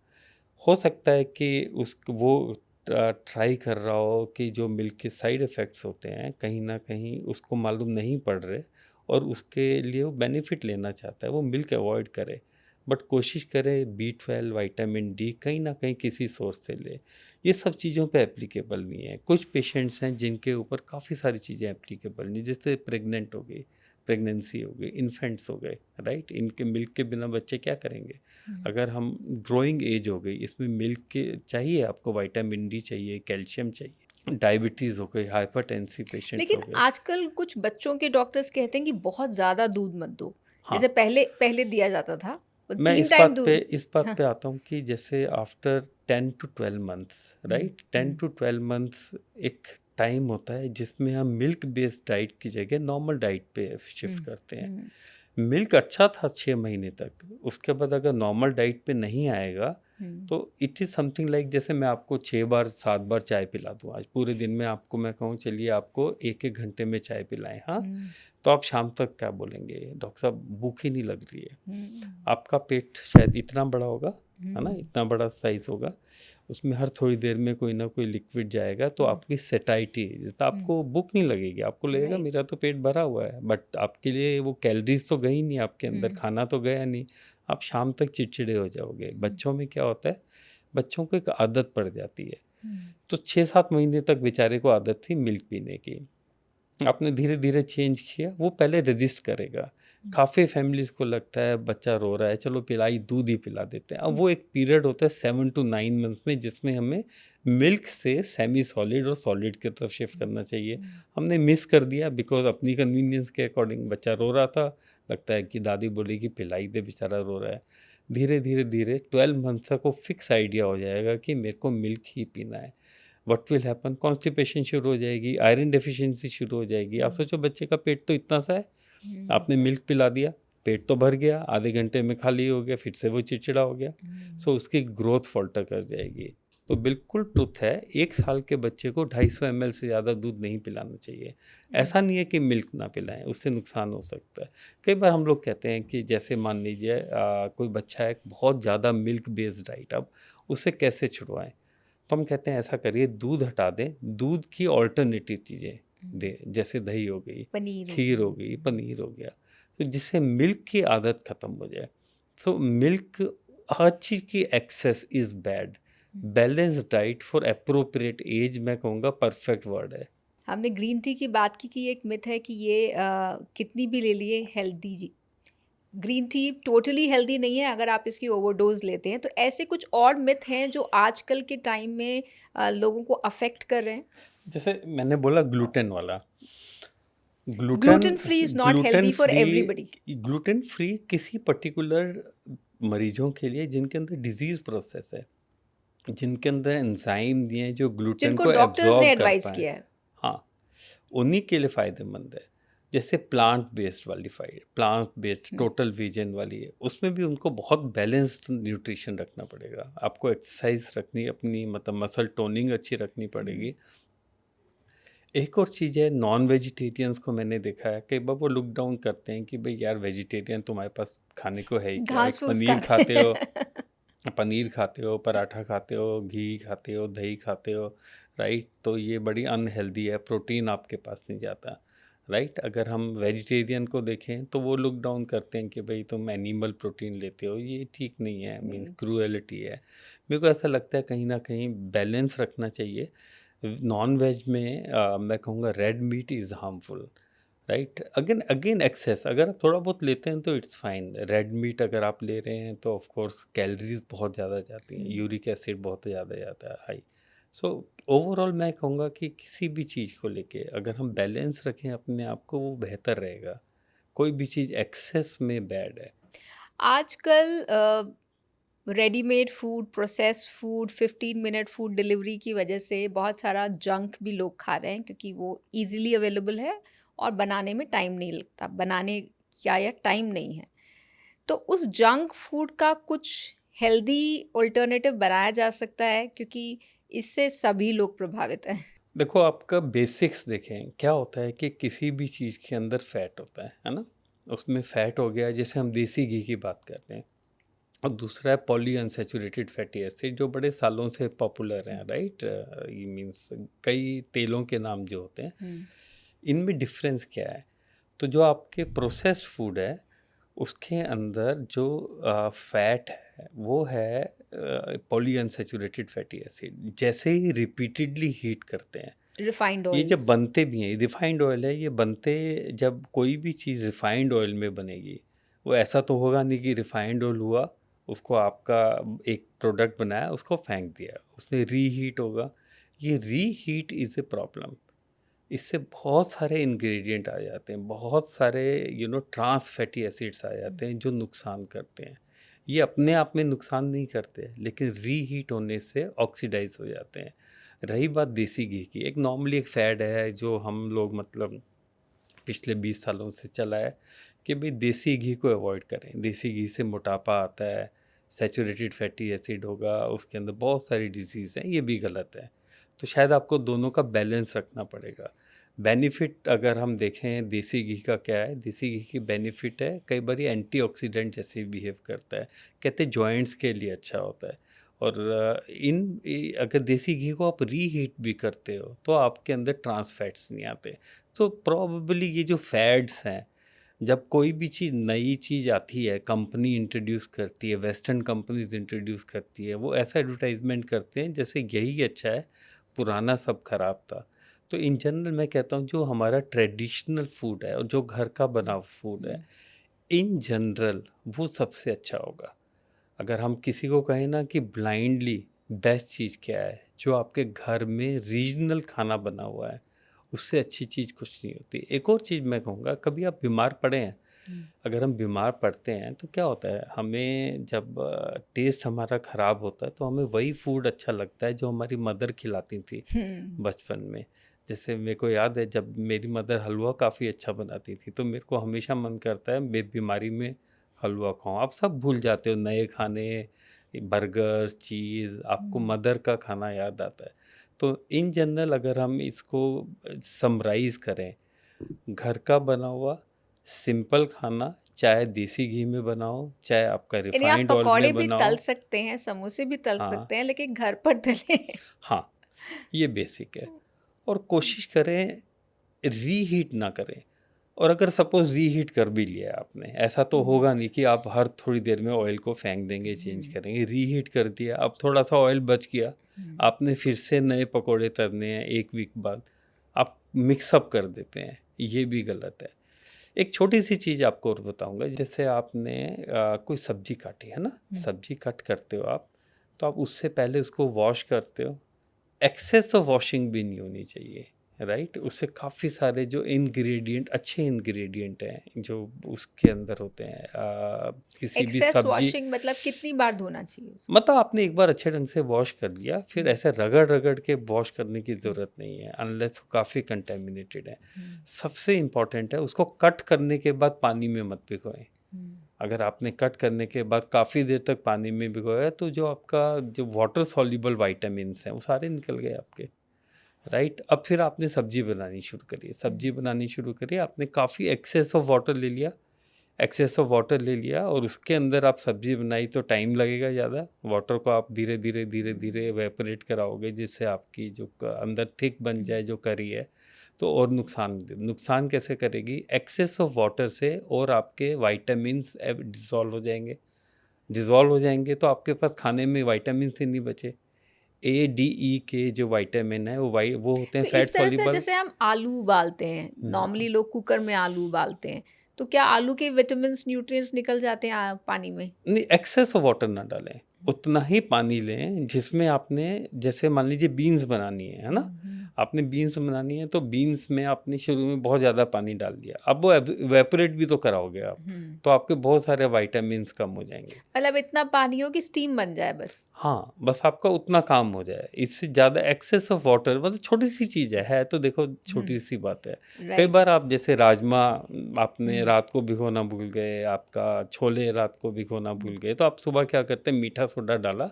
हो सकता है कि वो ट्राई कर रहा हो कि जो मिल्क के साइड इफ़ेक्ट्स होते हैं कहीं ना कहीं उसको मालूम नहीं पड़ रहे और उसके लिए वो बेनिफिट लेना चाहता है, वो मिल्क अवॉइड करे। बट कोशिश करे B12 विटामिन डी कहीं ना कहीं किसी सोर्स से ले। ये सब चीज़ों पे एप्लीकेबल नहीं है। कुछ पेशेंट्स हैं जिनके ऊपर काफ़ी सारी चीज़ें एप्लीकेबल नहीं, जैसे प्रेग्नेंट हो गई, प्रेगनेंसी हो गई, इन्फेंट्स हो गए, राइट। इनके मिल्क के बिना बच्चे क्या करेंगे? अगर हम ग्रोइंग एज हो गई, इसमें मिल्क के चाहिए, आपको विटामिन डी चाहिए, कैल्शियम चाहिए, डायबिटीज़ हो गई, हाइपरटेंसिव पेशेंट्स लेकिन हो गए। आजकल कुछ बच्चों के डॉक्टर्स कहते हैं कि बहुत ज़्यादा दूध मत दो, हाँ, जैसे पहले पहले दिया जाता था, मैं 3 टाइम दूध। इस बात पे आता हूँ कि जैसे after 10 to 12 months, right, 10 to 12 months एक टाइम होता है जिसमें हम मिल्क बेस्ड डाइट की जगह नॉर्मल डाइट पे शिफ्ट करते हैं। मिल्क अच्छा था 6 महीने तक, उसके बाद अगर नॉर्मल डाइट पे नहीं आएगा तो इट इज़ समथिंग लाइक जैसे मैं आपको 6 बार 7 बार चाय पिला दूँ आज पूरे दिन में, आपको मैं कहूँ चलिए आपको 1-1 घंटे में चाय पिलाएं, हाँ, तो आप शाम तक क्या बोलेंगे, डॉक्टर साहब भूख ही नहीं लग रही है। आपका पेट शायद इतना बड़ा होगा, है ना, इतना बड़ा साइज होगा, उसमें हर थोड़ी देर में कोई ना कोई लिक्विड जाएगा, तो आपकी सेटाइटी, तो आपको भूख नहीं लगेगी, आपको लगेगा Right. मेरा तो पेट भरा हुआ है, बट आपके लिए वो कैलोरीज तो गई नहीं आपके अंदर, खाना तो गया नहीं, आप शाम तक चिड़चिड़े हो जाओगे। बच्चों में क्या होता है, बच्चों को एक आदत पड़ जाती है। तो 6-7 महीने तक बेचारे को आदत थी मिल्क पीने की, आपने धीरे धीरे चेंज किया, वो पहले रेजिस्ट करेगा। काफ़ी फैमिलीज़ को लगता है बच्चा रो रहा है, चलो पिलाई दूध ही पिला देते हैं। अब वो एक पीरियड होता है 7 to 9 मंथ्स में जिसमें हमें मिल्क से सेमी सॉलिड और सॉलिड की तरफ शिफ्ट करना चाहिए। हमने मिस कर दिया बिकॉज अपनी कन्वीनियंस के अकॉर्डिंग, बच्चा रो रहा था, लगता है कि दादी बोलेगी पिलाई दे, बेचारा रो रहा है। धीरे धीरे धीरे 12 मंथ्स तक वो फिक्स आइडिया हो जाएगा कि मेरे को मिल्क ही पीना है। व्हाट विल हैपन, कॉन्स्टिपेशन शुरू हो जाएगी, आयरन डेफिशिएंसी शुरू हो जाएगी। आप सोचो बच्चे का पेट तो इतना सा है, आपने मिल्क पिला दिया, पेट तो भर गया, आधे घंटे में खाली हो गया, फिर से वो चिड़चिड़ा हो गया, सो उसकी ग्रोथ फॉल्टर कर जाएगी। तो बिल्कुल ट्रुथ है, 1 साल के बच्चे को 250 ml से ज़्यादा दूध नहीं पिलाना चाहिए। ऐसा नहीं है कि मिल्क ना पिलाएं, उससे नुकसान हो सकता है। कई बार हम लोग कहते हैं कि जैसे मान लीजिए कोई बच्चा है बहुत ज़्यादा मिल्क बेस्ड डाइट, अब उसे कैसे छुड़वाएं? तो हम कहते हैं ऐसा करिए, दूध हटा दें, दूध की ऑल्टरनेटिव चीज़ें दें, जैसे दही हो गई, खीर हो गई, पनीर हो गया, तो जिससे मिल्क की आदत ख़त्म हो जाए। तो मिल्क, हर चीज़ की excess is bad. Balance diet for appropriate age, मैं कहूँगा परफेक्ट वर्ड है। हमने ग्रीन टी की बात की कि एक मिथ है कि ये कितनी भी ले लिए हेल्दी जी, ग्रीन टी टोटली हेल्दी नहीं है अगर आप इसकी ओवरडोज लेते हैं। तो ऐसे कुछ और मिथ हैं जो आजकल के टाइम में लोगों को अफेक्ट कर रहे हैं। जैसे मैंने बोला ग्लूटेन वाला, gluten free is not healthy for everybody. Gluten free किसी पर्टिकुलर मरीजों के लिए जिनके अंदर डिजीज प्रोसेस है, जिनके अंदर एंजाइम दिए हैं जो ग्लूटेन जिनको को डॉक्टर्स ने एब्जॉर्ब कर एडवाइस पाए, किया है। हाँ, उन्हीं के लिए फ़ायदेमंद है। जैसे प्लांट बेस्ड वाली प्लांट बेस्ड टोटल वीजन वाली है, उसमें भी उनको बहुत बैलेंस्ड न्यूट्रिशन रखना पड़ेगा, आपको एक्सरसाइज रखनी, अपनी मतलब मसल टोनिंग अच्छी रखनी पड़ेगी। एक और चीज़ है, नॉन वेजिटेरियंस को मैंने देखा है कई बार वो लुक डाउन करते हैं कि भाई यार वेजिटेरियन तुम्हारे पास खाने को है ही क्या, एक घास फूस पनीर खाते खाते हो, हैं। पनीर खाते हो, पराठा खाते हो, घी खाते हो, दही खाते हो, राइट? तो ये बड़ी अनहेल्दी है, प्रोटीन आपके पास नहीं जाता, राइट? अगर हम वेजिटेरियन को देखें तो वो लुक डाउन करते हैं कि भाई तुम एनिमल प्रोटीन लेते हो, ये ठीक नहीं है, मीन्स क्रूएलिटी है। मेरे को ऐसा लगता है कहीं ना कहीं बैलेंस रखना चाहिए। नॉन वेज में मैं कहूँगा red meat is harmful, right? Again again excess अगर आप थोड़ा बहुत लेते हैं तो इट्स फाइन। रेड मीट अगर आप ले रहे हैं तो ऑफ कोर्स कैलोरीज बहुत ज़्यादा जाती हैं, यूरिक एसिड बहुत ज़्यादा जाता है हाई। सो ओवरऑल मैं कहूँगा कि किसी भी चीज़ को लेके अगर हम बैलेंस रखें अपने आप को, वो बेहतर रहेगा। कोई भी चीज़ एक्सेस में बैड है। आजकल readymade food, processed food, 15 minute food delivery की वजह से बहुत सारा जंक भी लोग खा रहे हैं क्योंकि वो ईज़िली अवेलेबल है और बनाने में टाइम नहीं लगता। बनाने का या टाइम नहीं है। तो उस जंक फूड का कुछ हेल्दी अल्टरनेटिव बनाया जा सकता है क्योंकि इससे सभी लोग प्रभावित हैं। देखो आपका बेसिक्स देखें, क्या होता है कि किसी भी चीज़ के अंदर फैट होता है ना? उसमें फैट हो गया, जैसे हम देसी घी की बात करते हैं, और दूसरा है पॉली अनसैचुरेटेड फैटी एसिड जो बड़े सालों से पॉपुलर हैं, राइट? ये मीन्स कई तेलों के नाम जो होते हैं, इनमें डिफरेंस क्या है? तो जो आपके प्रोसेस्ड फूड है उसके अंदर जो फैट है वो है पॉली अनसैचुरेटेड फैटी एसिड। जैसे ही रिपीटेडली हीट करते हैं, रिफाइंड ये जब ऑयल्स। बनते भी हैं, रिफाइंड ऑयल है, ये बनते जब कोई भी चीज़ रिफाइंड ऑयल में बनेगी, वो ऐसा तो होगा नहीं कि रिफाइंड ऑयल हुआ, उसको आपका एक प्रोडक्ट बनाया, उसको फेंक दिया, उससे रीहीट होगा। ये रीहीट इज़ ए प्रॉब्लम। इससे बहुत सारे इंग्रेडिएंट आ जाते हैं, बहुत सारे ट्रांस फैटी एसिड्स आ जाते हैं जो नुकसान करते हैं। ये अपने आप में नुकसान नहीं करते, लेकिन रीहीट होने से ऑक्सीडाइज हो जाते हैं। रही बात देसी घी की, एक नॉर्मली एक फैड है जो हम लोग मतलब पिछले 20 सालों से चला है कि भाई देसी घी को अवॉइड करें। देसी घी से मोटापा आता है, सैचुरेटेड फैटी एसिड होगा, उसके अंदर बहुत सारी डिजीज़ हैं, ये भी गलत है। तो शायद आपको दोनों का बैलेंस रखना पड़ेगा। बेनिफिट अगर हम देखें देसी घी का क्या है, देसी घी की बेनिफिट है कई बार ये एंटीऑक्सीडेंट जैसे बिहेव करता है, कहते हैं जॉइंट्स के लिए अच्छा होता है। और अगर देसी घी को आप रीहीट भी करते हो तो आपके अंदर ट्रांस फैट्स नहीं आते। तो प्रॉबेबली ये जो फैड्स हैं, जब कोई भी चीज़ नई चीज़ आती है, कंपनी इंट्रोड्यूस करती है, वेस्टर्न कंपनीज इंट्रोड्यूस करती है, वो ऐसा एडवर्टाइजमेंट करते हैं जैसे यही अच्छा है, पुराना सब खराब था। तो इन जनरल मैं कहता हूँ जो हमारा ट्रेडिशनल फूड है और जो घर का बना फूड है, इन जनरल वो सबसे अच्छा होगा। अगर हम किसी को कहें ना कि ब्लाइंडली बेस्ट चीज़ क्या है, जो आपके घर में रीजनल खाना बना हुआ है, उससे अच्छी चीज़ कुछ नहीं होती। एक और चीज़ मैं कहूँगा, कभी आप बीमार पड़े हैं, अगर हम बीमार पड़ते हैं तो क्या होता है, हमें जब टेस्ट हमारा ख़राब होता है तो हमें वही फूड अच्छा लगता है जो हमारी मदर खिलाती थी बचपन में। जैसे मेरे को याद है जब मेरी मदर हलवा काफ़ी अच्छा बनाती थी, तो मेरे को हमेशा मन करता है मैं बीमारी में हलवा खाऊं। आप सब भूल जाते हो नए खाने, बर्गर, चीज़, आपको मदर का खाना याद आता है। तो इन जनरल अगर हम इसको समराइज़ करें, घर का बना हुआ सिंपल खाना, चाहे देसी घी में बनाओ, चाहे आपका यानी आप रिफाइंड ऑयल पकौड़े में भी तल बनाओ। सकते हैं, समोसे भी तल हाँ, सकते हैं, लेकिन घर पर तले। हाँ, ये बेसिक है। और कोशिश करें रीहीट ना करें। और अगर सपोज़ रीहीट कर भी लिया आपने, ऐसा तो होगा नहीं कि आप हर थोड़ी देर में ऑयल को फेंक देंगे, चेंज करेंगे। रीहीट कर दिया, अब थोड़ा सा ऑयल बच गया, आपने फिर से नए पकोड़े तलने हैं 1 वीक बाद, आप मिक्सअप कर देते हैं, ये भी गलत है। एक छोटी सी चीज़ आपको और बताऊंगा, जैसे आपने कोई सब्जी काटी है ना, सब्जी कट करते हो आप, तो आप उससे पहले उसको वॉश करते हो। एक्सेस ऑफ वॉशिंग भी नहीं होनी चाहिए, राइट? उससे काफ़ी सारे जो इंग्रेडिएंट, अच्छे इंग्रेडिएंट हैं जो उसके अंदर होते हैं, किसी भी एक्सेस सब्जी, वॉशिंग मतलब कितनी बार धोना चाहिए उसको? मतलब आपने एक बार अच्छे ढंग से वॉश कर लिया, फिर ऐसे रगड़ रगड़ के वॉश करने की ज़रूरत नहीं है अनलेस काफ़ी कंटेमिनेटेड है। सबसे इम्पॉर्टेंट है उसको कट करने के बाद पानी में मत भिगोएं। अगर आपने कट करने के बाद काफ़ी देर तक पानी में भिगोया तो जो आपका जो वाटर सॉल्युबल वाइटामिन्स हैं वो सारे निकल गए आपके, राइट। अब फिर आपने सब्जी बनानी शुरू करी, सब्जी बनानी शुरू करी, आपने काफ़ी एक्सेस ऑफ वाटर ले लिया, एक्सेस ऑफ वाटर ले लिया और उसके अंदर आप सब्जी बनाई तो टाइम लगेगा ज़्यादा। वाटर को आप धीरे धीरे धीरे धीरे एवेपोरेट कराओगे जिससे आपकी जो अंदर थिक बन जाए जो करी है, तो और नुकसान कैसे करेगी? एक्सेस ऑफ वाटर से और आपके वाइटामिन्स डिज़ोल्व हो जाएंगे तो आपके पास खाने में वाइटामिन ही नहीं बचे। ए डी ई के जो वाइटामिन है वो होते हैं तो फैट इस तरह से सॉल्युबल। जैसे हम आलू उबालते हैं, नॉर्मली लोग कुकर में आलू उबालते हैं, तो क्या आलू के विटामिन न्यूट्रिएंट्स निकल जाते हैं पानी में? नहीं, एक्सेस ऑफ वाटर ना डालें, उतना ही पानी लें जिसमें आपने, जैसे मान लीजिए बीन्स बनानी है ना, आपने बीन्स बनानी है तो बीन्स में आपने शुरू में बहुत ज़्यादा पानी डाल दिया, अब वो एवेपोरेट भी तो कराओगे आप, तो आपके बहुत सारे वाइटामिन्स कम हो जाएंगे। मतलब इतना पानी हो कि स्टीम बन जाए बस। हाँ, बस आपका उतना काम हो जाए, इससे ज़्यादा एक्सेस ऑफ वाटर, मतलब छोटी सी चीज़ है तो देखो छोटी सी बात है। कई राइट। बार आप जैसे राजमा आपने रात को भिगोना भूल गए, आपका छोले रात को भिगोना भूल गए, तो आप सुबह क्या करते हैं, मीठा सोडा डाला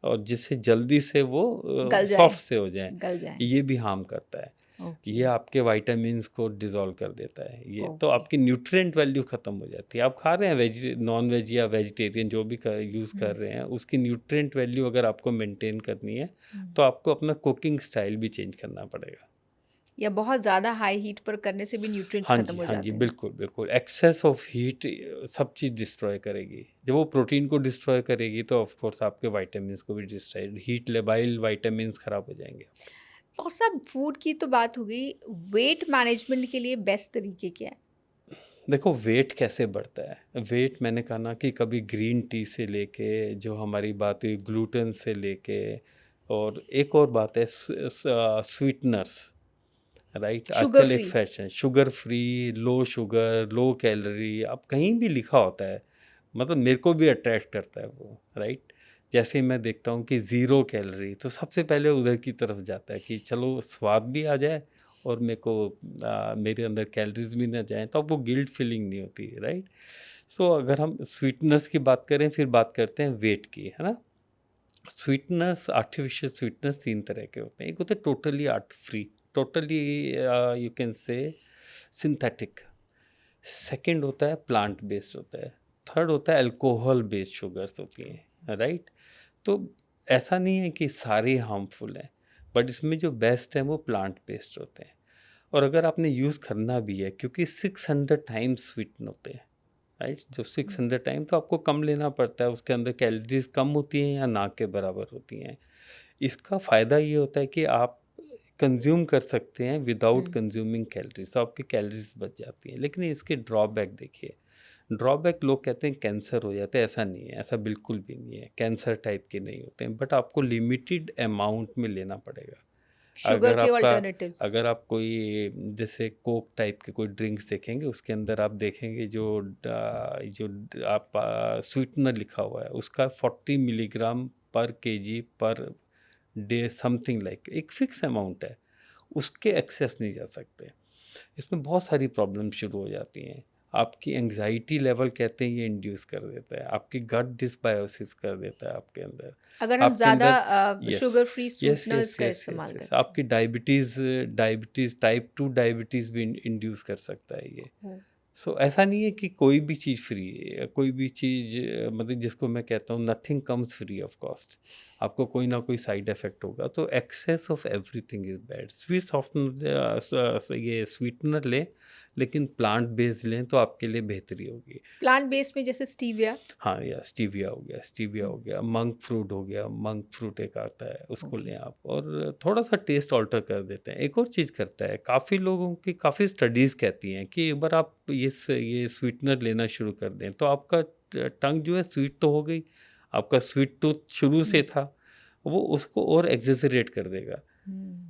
और जिससे जल्दी से वो गल जाए, सॉफ्ट से हो जाए, गल जाए। ये भी हार्म करता है। ओके। ये आपके वाइटामिन्स को डिसॉल्व कर देता है ये, तो ओके। आपकी न्यूट्रिएंट वैल्यू ख़त्म हो जाती है। आप खा रहे हैं वेज नॉन वेज या वेजिटेरियन जो भी यूज़ कर रहे हैं, उसकी न्यूट्रिएंट वैल्यू अगर आपको मेंटेन करनी है तो आपको अपना कुकिंग स्टाइल भी चेंज करना पड़ेगा। या बहुत ज़्यादा हाई हीट पर करने से भी न्यूट्रिएंट्स हाँ खत्म जी, हो हाँ जाते जी, हैं। बिल्कुल बिल्कुल। एक्सेस ऑफ हीट सब चीज़ डिस्ट्रॉय करेगी। जब वो प्रोटीन को डिस्ट्रॉय करेगी तो ऑफ कोर्स आपके वाइटामिन्स को भी डिस्ट्रॉय, हीट लेबाइल वाइटामिन्स ख़राब हो जाएंगे। और सब फूड की तो बात हो गई, वेट मैनेजमेंट के लिए बेस्ट तरीके क्या है? देखो वेट कैसे बढ़ता है, वेट मैंने कहा ना कि कभी ग्रीन टी से लेके, जो हमारी बात हुई ग्लूटेन से लेके, और एक और बात है स्वीटनर्स, राइट। शुगर आजकल एक free. Fashion sugar free, low sugar, low calorie, अब कहीं भी लिखा होता है, मतलब मेरे को भी अट्रैक्ट करता है वो, राइट। जैसे ही मैं देखता हूँ कि ज़ीरो कैलोरी, तो सबसे पहले उधर की तरफ जाता है कि चलो स्वाद भी आ जाए और मेरे को मेरे अंदर कैलोरीज भी ना जाएं, तो अब वो गिल्ट फीलिंग नहीं होती, राइट। सो अगर हम स्वीटनर्स की बात करें, फिर बात करते हैं वेट की, है ना। स्वीटनर्स, आर्टिफिशियल स्वीटनर्स 3 तरह के होते हैं। एक होते हैं totally art free, totally you can say synthetic. Second होता है प्लांट बेस्ड होता है। थर्ड होता है अल्कोहल बेस्ड शुगर्स होती हैं, राइट। तो ऐसा नहीं है कि सारे हार्मफुल हैं, बट इसमें जो बेस्ट हैं वो प्लांट बेस्ड होते हैं। और अगर आपने यूज़ करना भी है, क्योंकि 600 टाइम्स स्वीटन होते हैं, राइट। जो 600 टाइम, तो आपको कम लेना पड़ता है, उसके अंदर कैलोरीज कम होती हैं या ना के बराबर होती हैं। इसका फ़ायदा ये होता है कि आप कंज्यूम कर सकते हैं विदाउट कंज्यूमिंग कैलोरीज, तो आपकी कैलोरीज बच जाती हैं। लेकिन इसके ड्रॉबैक देखिए, ड्रॉबैक लोग कहते हैं कैंसर हो जाता है, ऐसा नहीं है, ऐसा बिल्कुल भी नहीं है, कैंसर टाइप के नहीं होते हैं, बट आपको लिमिटेड अमाउंट में लेना पड़ेगा। शुगर अगर के आपका ऑल्टरनेटिव्स। अगर आप कोई जैसे कोक टाइप के कोई ड्रिंक्स देखेंगे, उसके अंदर आप देखेंगे जो आप स्वीटनर लिखा हुआ है, उसका 40 मिलीग्राम पर KG per day, something like, एक फिक्स अमाउंट है, उसके एक्सेस नहीं जा सकते। इसमें बहुत सारी प्रॉब्लम शुरू हो जाती हैं। आपकी एंग्जाइटी लेवल कहते हैं ये इंड्यूस कर देता है, आपकी गट डिसबायोसिस कर देता है आपके अंदर, अगर हम आपके ज़्यादा अंदर yes sugar free yes sweeteners yes का यस इस्तेमाल यस करते हैं। आपकी डायबिटीज़ टाइप 2 डायबिटीज़ भी इंड्यूस कर सकता है ये। हो। सो ऐसा नहीं है कि कोई भी चीज़ फ्री है, कोई भी चीज़ मतलब जिसको मैं कहता हूँ nothing comes free of cost, आपको कोई ना कोई साइड इफ़ेक्ट होगा। तो excess of everything is bad. ये स्वीटनर लें, लेकिन प्लांट बेस्ड लें तो आपके लिए बेहतरी होगी। प्लांट बेस्ड में जैसे स्टीविया। हाँ, या स्टीविया हो गया, मंक फ्रूट हो गया, मंक फ्रूट एक आता है, उसको ओके। लें आप, और थोड़ा सा टेस्ट ऑल्टर कर देते हैं। एक और चीज़ करता है, काफ़ी लोगों की काफ़ी स्टडीज़ कहती हैं कि एक बार आप ये स्वीटनर लेना शुरू कर दें तो आपका टंग जो है स्वीट तो हो गई, आपका स्वीट टूथ शुरू से था, वो उसको और एग्जेजरेट कर देगा,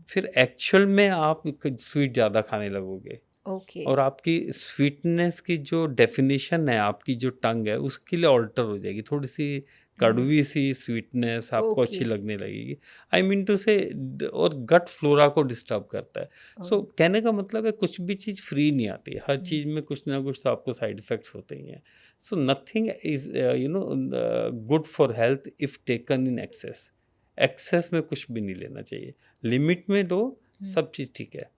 फिर एक्चुअल में आप स्वीट ज़्यादा खाने लगोगे, ओके। और आपकी स्वीटनेस की जो डेफिनेशन है, आपकी जो टंग है, उसके लिए ऑल्टर हो जाएगी, थोड़ी सी कड़वी सी स्वीटनेस आपको ओके। अच्छी लगने लगेगी। आई मीन टू से, और गट फ्लोरा को डिस्टर्ब करता है। सो कहने का मतलब है कुछ भी चीज़ फ्री नहीं आती, हर चीज़ में कुछ ना कुछ तो आपको साइड इफ़ेक्ट्स होते ही हैं। So nothing is good for health if taken in excess. Excess में कुछ भी नहीं लेना चाहिए, लिमिट में लो, सब चीज़ ठीक है।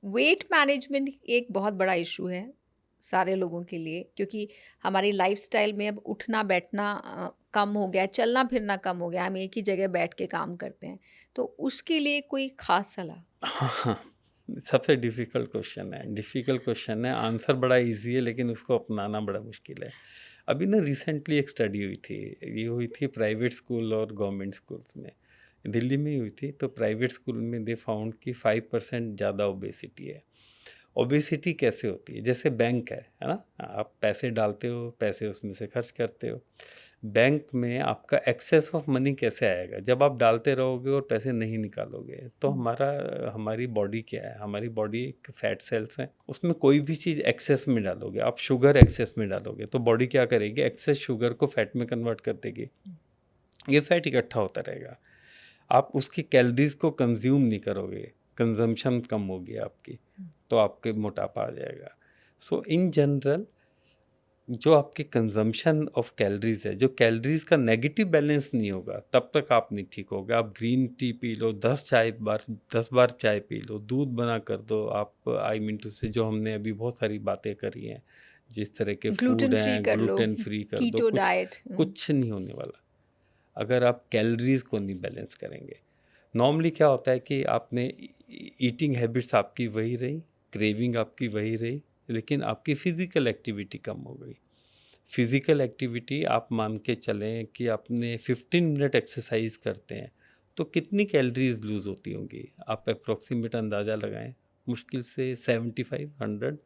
वेट मैनेजमेंट एक बहुत बड़ा इशू है सारे लोगों के लिए, क्योंकि हमारी लाइफस्टाइल में अब उठना बैठना कम हो गया है, चलना फिरना कम हो गया है, हम एक ही जगह बैठ के काम करते हैं, तो उसके लिए कोई खास सलाह? हाँ, सबसे डिफ़िकल्ट क्वेश्चन है, आंसर बड़ा ईज़ी है लेकिन उसको अपनाना बड़ा मुश्किल है। अभी ना रिसेंटली एक स्टडी हुई थी, ये हुई थी प्राइवेट स्कूल और गवर्नमेंट स्कूल्स में, दिल्ली में ही हुई थी। तो प्राइवेट स्कूल में दे फाउंड कि 5% ज़्यादा ओबेसिटी है। ओबेसिटी कैसे होती है? जैसे बैंक है ना? आप पैसे डालते हो, पैसे उसमें से खर्च करते हो। बैंक में आपका एक्सेस ऑफ मनी कैसे आएगा? जब आप डालते रहोगे और पैसे नहीं निकालोगे। तो हमारी बॉडी क्या है? हमारी बॉडी एक फैट सेल्स हैं, उसमें कोई भी चीज़ एक्सेस में डालोगे, आप शुगर एक्सेस में डालोगे तो बॉडी क्या करेगी? एक्सेस शुगर को फैट में कन्वर्ट कर देगी। ये फैट इकट्ठा होता रहेगा, आप उसकी कैलोरीज को कंज्यूम नहीं करोगे, कंजम्पशन कम होगी आपकी, तो आपके मोटापा आ जाएगा। सो इन जनरल जो आपकी कंजम्पशन ऑफ कैलोरीज है, जो कैलोरीज का नेगेटिव बैलेंस नहीं होगा तब तक आप नहीं ठीक होगे। आप ग्रीन टी पी लो, 10 बार चाय पी लो, दूध बना कर दो आप, आई मीन टू से, जो हमने अभी बहुत सारी बातें करी हैं, जिस तरह के फूड ग्लूटेन फ्री हैं, कर लो, ग्लूटेन फ्री कर दो, कीटो डाइट। कुछ नहीं होने वाला अगर आप कैलोरीज को नहीं बैलेंस करेंगे। नॉर्मली क्या होता है कि आपने ईटिंग हैबिट्स आपकी वही रही, क्रेविंग आपकी वही रही, लेकिन आपकी फ़िज़िकल एक्टिविटी कम हो गई। फ़िज़िकल एक्टिविटी आप मान के चलें कि आपने 15 मिनट एक्सरसाइज करते हैं तो कितनी कैलोरीज लूज़ होती होंगी? आप अप्रॉक्सीमेट अंदाज़ा लगाएं, मुश्किल से 75-100,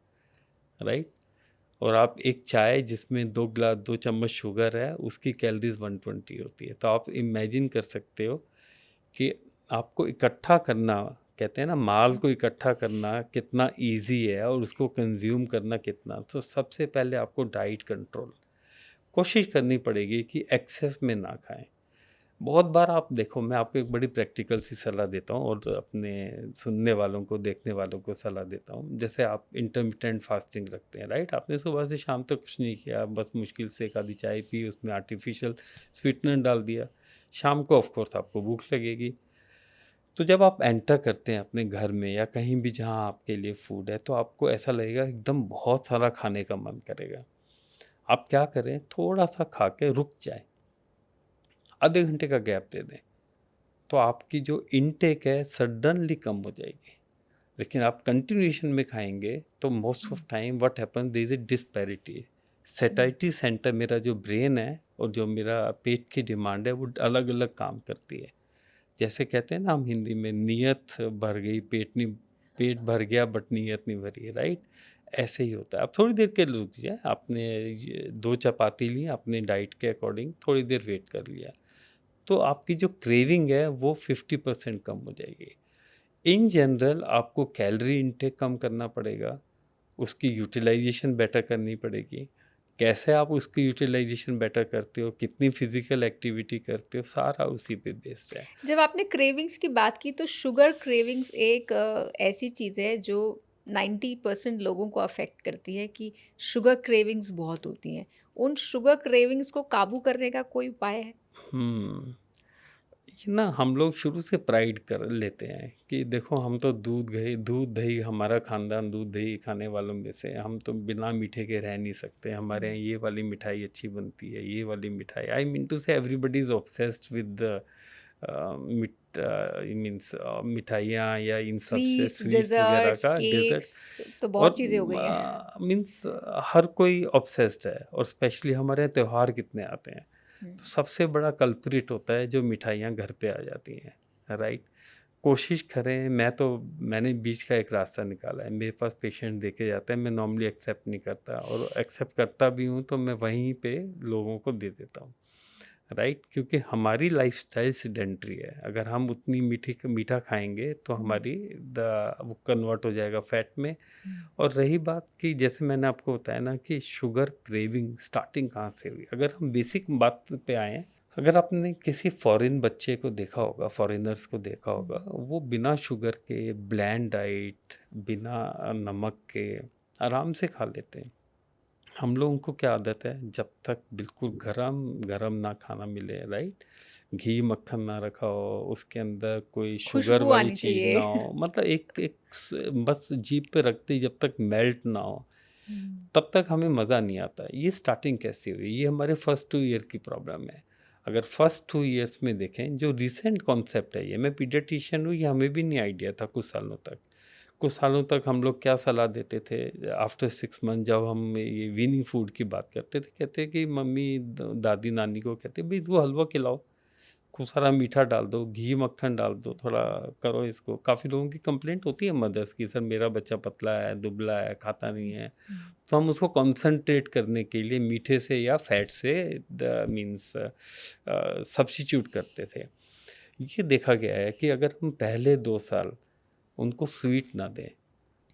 राइट? और आप एक चाय जिसमें 2 चम्मच शुगर है, उसकी कैलोरीज 120 होती है। तो आप इमेजिन कर सकते हो कि आपको इकट्ठा करना, कहते हैं ना, माल को इकट्ठा करना कितना इजी है और उसको कंज्यूम करना कितना। तो सबसे पहले आपको डाइट कंट्रोल कोशिश करनी पड़ेगी कि एक्सेस में ना खाएं। बहुत बार आप देखो, मैं आपको एक बड़ी प्रैक्टिकल सी सलाह देता हूँ और अपने सुनने वालों को, देखने वालों को सलाह देता हूँ। जैसे आप इंटरमिटेंट फास्टिंग रखते हैं, राइट? आपने सुबह से शाम तक कुछ नहीं किया, बस मुश्किल से एक आधी चाय पी, उसमें आर्टिफिशियल स्वीटनर डाल दिया। शाम को ऑफकोर्स आपको भूख लगेगी। तो जब आप एंटर करते हैं अपने घर में या कहीं भी जहाँ आपके लिए फूड है, तो आपको ऐसा लगेगा एकदम बहुत सारा खाने का मन करेगा। आप क्या करें, थोड़ा सा खा के रुक जाए, आधे घंटे का गैप दे दें, तो आपकी जो इनटेक है सडनली कम हो जाएगी। लेकिन आप कंटिन्यूएशन में खाएंगे तो most of time what happen, there is a disparity. Satiety centre, मेरा जो ब्रेन है और जो मेरा पेट की डिमांड है, वो अलग अलग काम करती है। जैसे कहते हैं ना हम हिंदी में, नीयत भर गई पेट भर गया बट नीयत नहीं भरी, राइट? ऐसे ही होता है। आप थोड़ी देर के लिए रुक जाए, आपने 2 चपाती ली अपनी डाइट के अकॉर्डिंग, थोड़ी देर वेट कर लिया, तो आपकी जो क्रेविंग है वो 50% कम हो जाएगी। इन जनरल आपको कैलोरी इनटेक कम करना पड़ेगा, उसकी यूटिलाइजेशन बेटर करनी पड़ेगी। कैसे आप उसकी यूटिलाइजेशन बेटर करते हो, कितनी फिजिकल एक्टिविटी करते हो, सारा उसी पे बेस्ड है। जब आपने क्रेविंग्स की बात की, तो शुगर क्रेविंग्स एक ऐसी चीज़ है जो 90% लोगों को अफेक्ट करती है, कि शुगर क्रेविंग्स बहुत होती हैं। उन शुगर क्रेविंग्स को काबू करने का कोई उपाय है? हम्म ये ना हम लोग शुरू से प्राइड कर लेते हैं कि देखो हम तो दूध दही, हमारा खानदान दूध दही खाने वालों में से, हम तो बिना मीठे के रह नहीं सकते, हमारे यहाँ ये वाली मिठाई अच्छी बनती है, ये वाली मिठाई, आई मीन टू से everybody is obsessed with means मिठाइयाँ या इन सब से स्वीट्स, स्वीट्स वगैरह डेजर्ट्स, का डेजर्ट। केक्स, तो बहुत और चीज़ें हो गई हैं। मीन्स हर कोई ऑब्सेस्ड है, और स्पेशली हमारे यहाँ त्यौहार कितने आते हैं, हम्म, तो सबसे बड़ा कल्प्रिट होता है जो मिठाइयाँ घर पे आ जाती हैं, राइट? कोशिश करें, मैंने बीच का एक रास्ता निकाला है। मेरे पास पेशेंट देके जाता है, मैं नॉर्मली एक्सेप्ट नहीं करता, और एक्सेप्ट करता भी हूँ तो मैं वहीं पे लोगों को दे देता हूँ, राइट? क्योंकि हमारी लाइफस्टाइल सेडेंटरी है। अगर हम उतनी मीठा खाएंगे तो हमारी वो कन्वर्ट हो जाएगा फैट में। और रही बात कि जैसे मैंने आपको बताया ना कि शुगर क्रेविंग स्टार्टिंग कहाँ से हुई, अगर हम बेसिक बात पे आए, अगर आपने किसी फॉरेन बच्चे को देखा होगा, फॉरेनर्स को देखा होगा, वो बिना शुगर के ब्लैंड डाइट, बिना नमक के आराम से खा लेते हैं। हम लोगों को क्या आदत है, जब तक बिल्कुल गरम गरम ना खाना मिले, राइट, घी मक्खन ना रखा हो, उसके अंदर कोई शुगर खुशबू वाली आनी चीज़ चाहिए। ना हो, मतलब बस जीभ पे रखते ही जब तक मेल्ट ना हो तब तक हमें मज़ा नहीं आता। ये स्टार्टिंग कैसे हुई? ये हमारे फर्स्ट 2 ईयर की प्रॉब्लम है। अगर फर्स्ट 2 ईयर्स में देखें, जो रिसेंट कॉन्सेप्ट है ये, मैं पीडियाट्रिशियन हूँ, ये हमें भी नहीं आइडिया था कुछ सालों तक। कुछ सालों तक हम लोग क्या सलाह देते थे, आफ्टर 6 मंथ जब हम ये वीनिंग फूड की बात करते थे, कहते कि मम्मी दादी नानी को कहते भाई इसको हलवा खिलाओ, खूब सारा मीठा डाल दो, घी मक्खन डाल दो, थोड़ा करो इसको। काफ़ी लोगों की कंप्लेंट होती है मदर्स की, सर मेरा बच्चा पतला है, दुबला है, खाता नहीं है। तो हम उसको कंसंट्रेट करने के लिए मीठे से या फैट से मीन्स सब्स्टिट्यूट करते थे। ये देखा गया है कि अगर हम पहले 2 साल उनको स्वीट ना दें,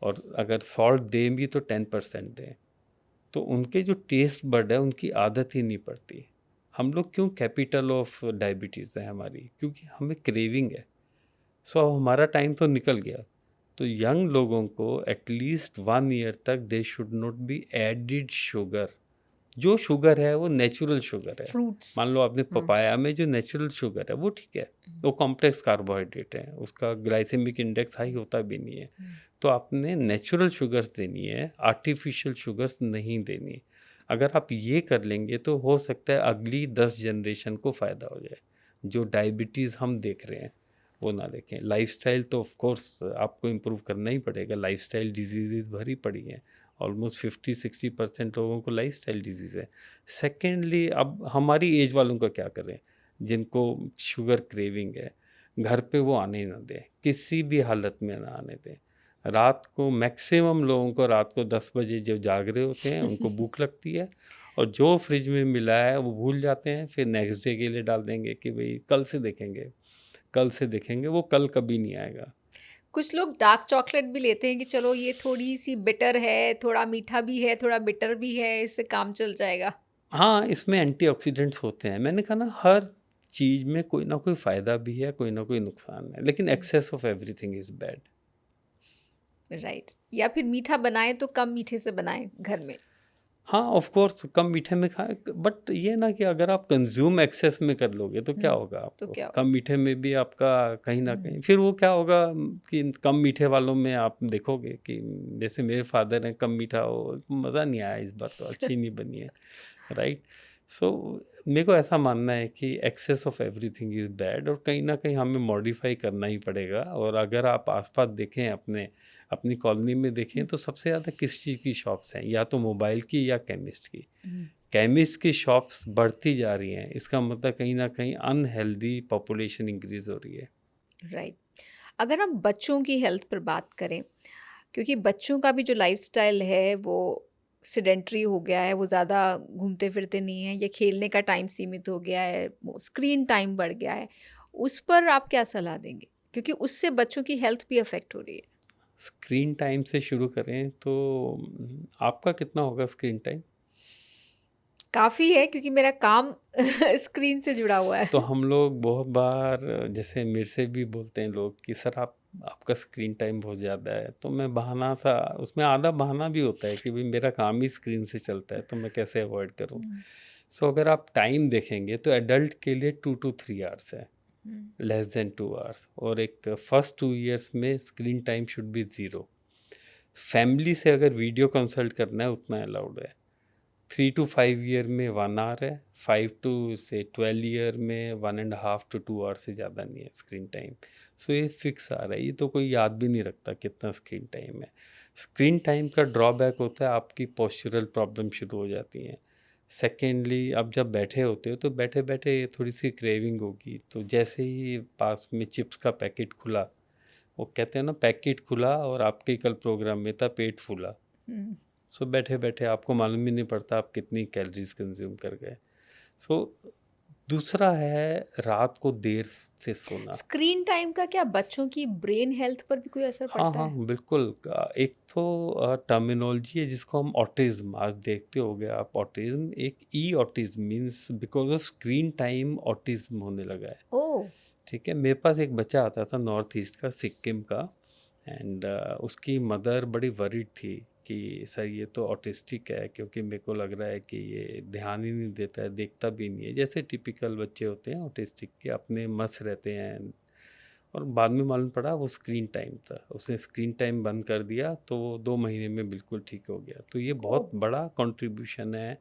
और अगर सॉल्ट दें भी तो 10% दें, तो उनके जो टेस्ट बड है उनकी आदत ही नहीं पड़ती। हम लोग क्यों कैपिटल ऑफ डायबिटीज़ है हमारी, क्योंकि हमें क्रेविंग है। सो अब हमारा टाइम तो निकल गया। तो यंग लोगों को एटलीस्ट 1 ईयर तक they should not be added sugar. जो शुगर है वो नेचुरल शुगर है। फ्रूट्स। मान लो आपने पपाया में जो नेचुरल शुगर है वो ठीक है, वो कॉम्प्लेक्स कार्बोहाइड्रेट है, उसका ग्लाइसेमिक इंडेक्स हाई होता भी नहीं है। तो आपने नेचुरल शुगर्स देनी है, आर्टिफिशियल शुगर्स नहीं देनी। अगर आप ये कर लेंगे तो हो सकता है अगली 10 जनरेशन को फ़ायदा हो जाए। जो डायबिटीज़ हम देख रहे हैं वो ना देखें। लाइफस्टाइल तो ऑफ कोर्स आपको इम्प्रूव करना ही पड़ेगा। लाइफस्टाइल डिजीज़ भरी पड़ी हैं, ऑलमोस्ट 50-60% लोगों को लाइफस्टाइल डिजीज़ है। सेकेंडली, अब हमारी एज वालों का क्या करें जिनको शुगर क्रेविंग है, घर पे वो आने ना दें, किसी भी हालत में ना आने दें। रात को मैक्सिमम लोगों को रात को 10 बजे जो जाग रहे होते हैं उनको भूख लगती है, और जो फ्रिज में मिला है वो भूल जाते हैं, फिर नेक्स्ट डे के लिए डाल देंगे कि भाई कल से देखेंगे, कल से देखेंगे। वो कल कभी नहीं आएगा। कुछ लोग डार्क चॉकलेट भी लेते हैं कि चलो ये थोड़ी सी बिटर है, थोड़ा मीठा भी है, थोड़ा बिटर भी है, इससे काम चल जाएगा। हाँ, इसमें एंटीऑक्सीडेंट्स होते हैं। मैंने कहा ना, हर चीज़ में कोई ना कोई फ़ायदा भी है, कोई ना कोई नुकसान है, लेकिन excess of everything is bad. Right. या फिर मीठा बनाएं तो कम मीठे से बनाएं घर में। हाँ, ऑफ कोर्स कम मीठे में खाएं, बट ये ना कि अगर आप कंज्यूम एक्सेस में कर लोगे तो क्या होगा तो आपको? क्या होगा? कम मीठे में भी आपका कहीं ना कहीं फिर वो क्या होगा कि कम मीठे वालों में आप देखोगे कि जैसे मेरे फादर हैं, कम मीठा हो, मज़ा नहीं आया इस बार, तो अच्छी नहीं बनी है, राइट। सो मेरे को ऐसा मानना है कि excess of everything is bad, और कहीं ना कहीं हमें मॉडिफाई करना ही पड़ेगा। और अगर आप आसपास देखें, अपनी कॉलोनी में देखें, तो सबसे ज़्यादा किस चीज़ की शॉप्स हैं? या तो मोबाइल की या केमिस्ट की। केमिस्ट की शॉप्स बढ़ती जा रही हैं, इसका मतलब कहीं ना कहीं अनहेल्दी पॉपुलेशन इंक्रीज हो रही है। राइट। अगर हम बच्चों की हेल्थ पर बात करें, क्योंकि बच्चों का भी जो लाइफस्टाइल है वो सेडेंट्री हो गया है, वो ज़्यादा घूमते फिरते नहीं हैं, या खेलने का टाइम सीमित हो गया है, स्क्रीन टाइम बढ़ गया है, उस पर आप क्या सलाह देंगे? क्योंकि उससे बच्चों की हेल्थ भी अफेक्ट हो रही है। स्क्रीन टाइम से शुरू करें तो आपका कितना होगा स्क्रीन टाइम? काफ़ी है, क्योंकि मेरा काम स्क्रीन से जुड़ा हुआ तो है। हम लोग बहुत बार, जैसे मेरे से भी बोलते हैं लोग कि सर आपका स्क्रीन टाइम बहुत ज़्यादा है, तो मैं बहाना सा, उसमें आधा बहाना भी होता है कि भाई मेरा काम ही स्क्रीन से चलता है, तो मैं कैसे अवॉइड करूं। सो अगर आप टाइम देखेंगे तो एडल्ट के लिए 2 to 3 आवर्स है, लेस देन 2 आवर्स। और एक फर्स्ट 2 ईयर्स में screen time should be 0। Family से अगर वीडियो कंसल्ट करना है उतना अलाउड है। 3 to 5 ईयर में 1 आवर है, 5 to से 12 ईयर में 1.5 to 2 आवर से ज़्यादा नहीं है स्क्रीन टाइम। सो ये फिक्स आ रहा है, ये तो कोई याद भी नहीं रखता कितना स्क्रीन टाइम है। स्क्रीन टाइम का ड्रॉबैक होता है आपकी पोस्चरल प्रॉब्लम शुरू हो जाती हैं। सेकेंडली, आप जब बैठे होते हो तो बैठे बैठे थोड़ी सी क्रेविंग होगी, तो जैसे ही पास में चिप्स का पैकेट खुला, वो कहते हैं ना, पैकेट खुला और आपके कल प्रोग्राम में था पेट फूला। सो बैठे बैठे आपको मालूम भी नहीं पड़ता आप कितनी कैलोरीज कंज्यूम कर गए। सो दूसरा है रात को देर से सोना। स्क्रीन टाइम का क्या बच्चों की ब्रेन हेल्थ पर भी कोई असर हाँ पड़ता हाँ है? बिल्कुल। एक तो टर्मिनोलॉजी है जिसको हम ऑटिज्म, आज देखते होगे आप, ऑटिज्म एक ई autism means because of screen time autism होने लगा है। ओह। ठीक है, मेरे पास एक बच्चा आता था नॉर्थ ईस्ट का, सिक्किम का, एंड उसकी मदर बड़ी वरीड थी कि सर ये तो ऑटिस्टिक है, क्योंकि मेरे को लग रहा है कि ये ध्यान ही नहीं देता है, देखता भी नहीं है, जैसे टिपिकल बच्चे होते हैं ऑटिस्टिक के, अपने मस्त रहते हैं। और बाद में मालूम पड़ा वो स्क्रीन टाइम था, उसने स्क्रीन टाइम बंद कर दिया तो वो 2 महीने में बिल्कुल ठीक हो गया। तो ये बहुत बड़ा कंट्रीब्यूशन है।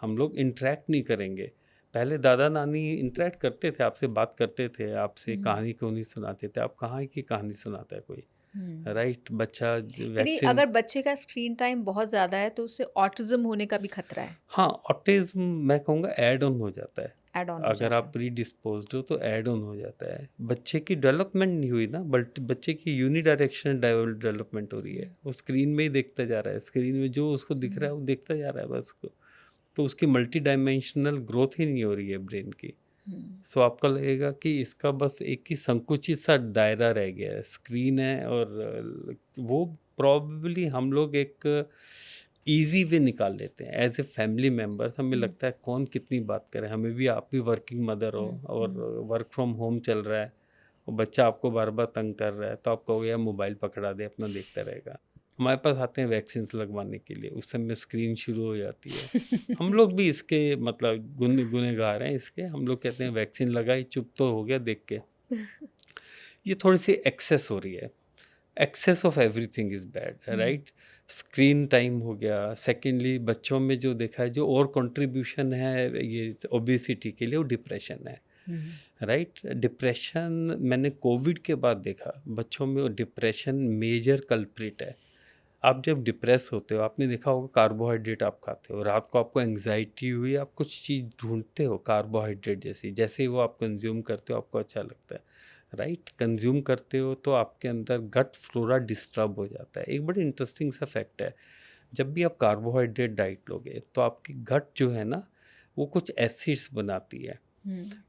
हम लोग इंटरेक्ट नहीं करेंगे। पहले दादा नानी इंटरेक्ट करते थे, आपसे बात करते थे, आपसे कहानी क्यों नहीं सुनाते थे। अब कहाँ की कहानी सुनाता है कोई, राइट? बच्चा यानी वैक्सीन, अगर बच्चे का स्क्रीन टाइम बहुत ज़्यादा है तो उससे ऑटिज्म होने का भी खतरा है, हाँ, ऑटिज्म मैं कहूँगा ऐड ऑन हो जाता है। ऐड ऑन हो अगर जाता आप है। प्री डिस्पोज्ड हो तो ऐड ऑन हो जाता है। बच्चे की डेवलपमेंट नहीं हुई ना, बट बच्चे की यूनिडायरेक्शनल डेवलपमेंट हो रही है। वो स्क्रीन में ही देखता जा रहा है, स्क्रीन में जो उसको दिख रहा है वो देखता जा रहा है बस को। तो उसकी मल्टी डायमेंशनल ग्रोथ ही नहीं हो रही है ब्रेन की। सो आपको लगेगा कि इसका बस एक ही संकुचित सा दायरा रह गया है, स्क्रीन है। और वो प्रॉबेबली हम लोग एक इजी वे निकाल लेते हैं एज ए फैमिली मेम्बर्स। हमें लगता है कौन कितनी बात करे, हमें भी, आप भी वर्किंग मदर हो और वर्क फ्रॉम होम चल रहा है और बच्चा आपको बार बार तंग कर रहा है, तो आप कहोगे यार मोबाइल पकड़ा दे, अपना देखता रहेगा। हमारे पास आते हैं वैक्सीन लगवाने के लिए, उस समय स्क्रीन शुरू हो जाती है। हम लोग भी इसके मतलब गुनहगार हैं इसके। हम लोग कहते हैं वैक्सीन लगाई, चुप तो हो गया देख के। ये थोड़ी सी एक्सेस हो रही है। Excess of everything is bad, right? Screen time हो गया। सेकेंडली बच्चों में जो देखा है, जो और कंट्रीब्यूशन है ये ओबेसिटी के लिए, वो डिप्रेशन है, राइट? डिप्रेशन मैंने कोविड के बाद देखा बच्चों में, डिप्रेशन मेजर कल्प्रिट है। आप जब डिप्रेस होते हो, आपने देखा होगा कार्बोहाइड्रेट आप खाते हो, रात को आपको एंग्जाइटी हुई, आप कुछ चीज़ ढूंढते हो कार्बोहाइड्रेट जैसी, जैसे ही वो आप कंज्यूम करते हो आपको अच्छा लगता है, राइट? कंज्यूम करते हो तो आपके अंदर गट फ्लोरा डिस्टर्ब हो जाता है। एक बड़ी इंटरेस्टिंग सा फैक्ट है, जब भी आप कार्बोहाइड्रेट डाइट लोगे तो आपकी गट जो है ना, वो कुछ एसिड्स बनाती है।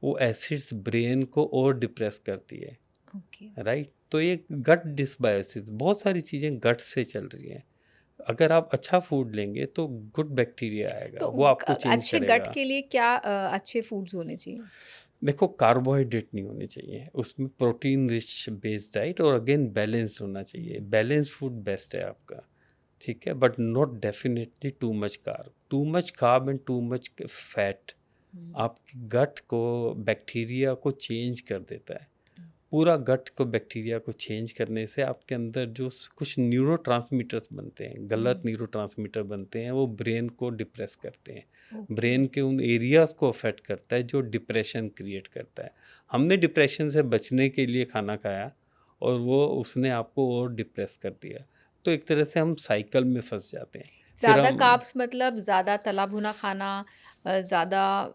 वो एसिड्स ब्रेन को और डिप्रेस करती है, राइट? तो ये गट डिसबायोसिस, बहुत सारी चीज़ें गट से चल रही हैं। अगर आप अच्छा फूड लेंगे तो गुड बैक्टीरिया आएगा, तो वो आपको चेंज अच्छे गट करेगा। के लिए क्या अच्छे फूड्स होने चाहिए? देखो, कार्बोहाइड्रेट नहीं होने चाहिए उसमें, प्रोटीन रिच बेस्ड डाइट, और अगेन बैलेंस्ड होना चाहिए। बैलेंस्ड फूड बेस्ट है आपका, ठीक है, but not definitely too much carb and too much fat आपकी गट को, बैक्टीरिया को चेंज कर देता है। पूरा गट को बैक्टीरिया को चेंज करने से आपके अंदर जो कुछ न्यूरोट्रांसमीटर्स बनते हैं, गलत न्यूरोट्रांसमीटर बनते हैं, वो ब्रेन को डिप्रेस करते हैं। ब्रेन के उन एरियाज को अफेक्ट करता है जो डिप्रेशन क्रिएट करता है। हमने डिप्रेशन से बचने के लिए खाना खाया और वो उसने आपको और डिप्रेस कर दिया। तो एक तरह से हम साइकिल में फंस जाते हैं। फिर ज़्यादा हम कार्ब्स मतलब ज़्यादा तला भुना खाना, ज़्यादा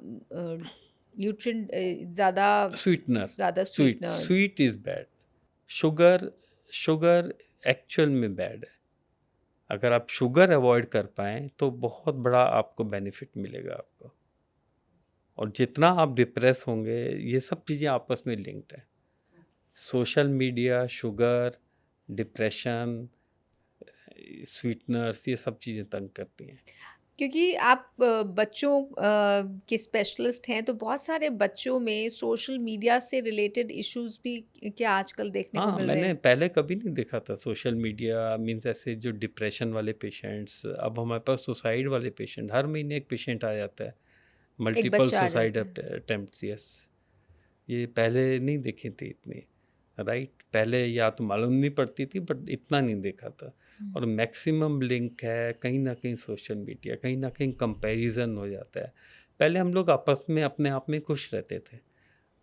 न्यूट्रिएंट, ज़्यादा sweetener, sweeteners. Sweet is bad. Sugar actual में बैड है। अगर आप शुगर अवॉइड कर पाएँ तो बहुत बड़ा आपको बेनिफिट मिलेगा आपको। और जितना आप डिप्रेस होंगे, ये सब चीज़ें आपस में लिंक्ड है। Social media, sugar, depression, sweeteners, ये सब चीज़ें तंग करती हैं। क्योंकि आप बच्चों के स्पेशलिस्ट हैं, तो बहुत सारे बच्चों में सोशल मीडिया से रिलेटेड इश्यूज भी क्या आजकल देखने को हाँ, मिल रहे मैंने हैं? पहले कभी नहीं देखा था सोशल मीडिया मीन्स ऐसे जो डिप्रेशन वाले पेशेंट्स। अब हमारे पास सुसाइड वाले पेशेंट, हर महीने एक पेशेंट आ जाता है, एक मल्टीपल बच्चा आ सुसाइड जाता है। अटेम्प्ट्स। यस, ये पहले नहीं देखी थी इतनी, राइट? पहले या तो मालूम नहीं पड़ती थी, बट इतना नहीं देखा था। और मैक्सिमम लिंक है कहीं ना कहीं सोशल मीडिया, कहीं ना कहीं कंपैरिजन हो जाता है। पहले हम लोग आपस में अपने आप में खुश रहते थे,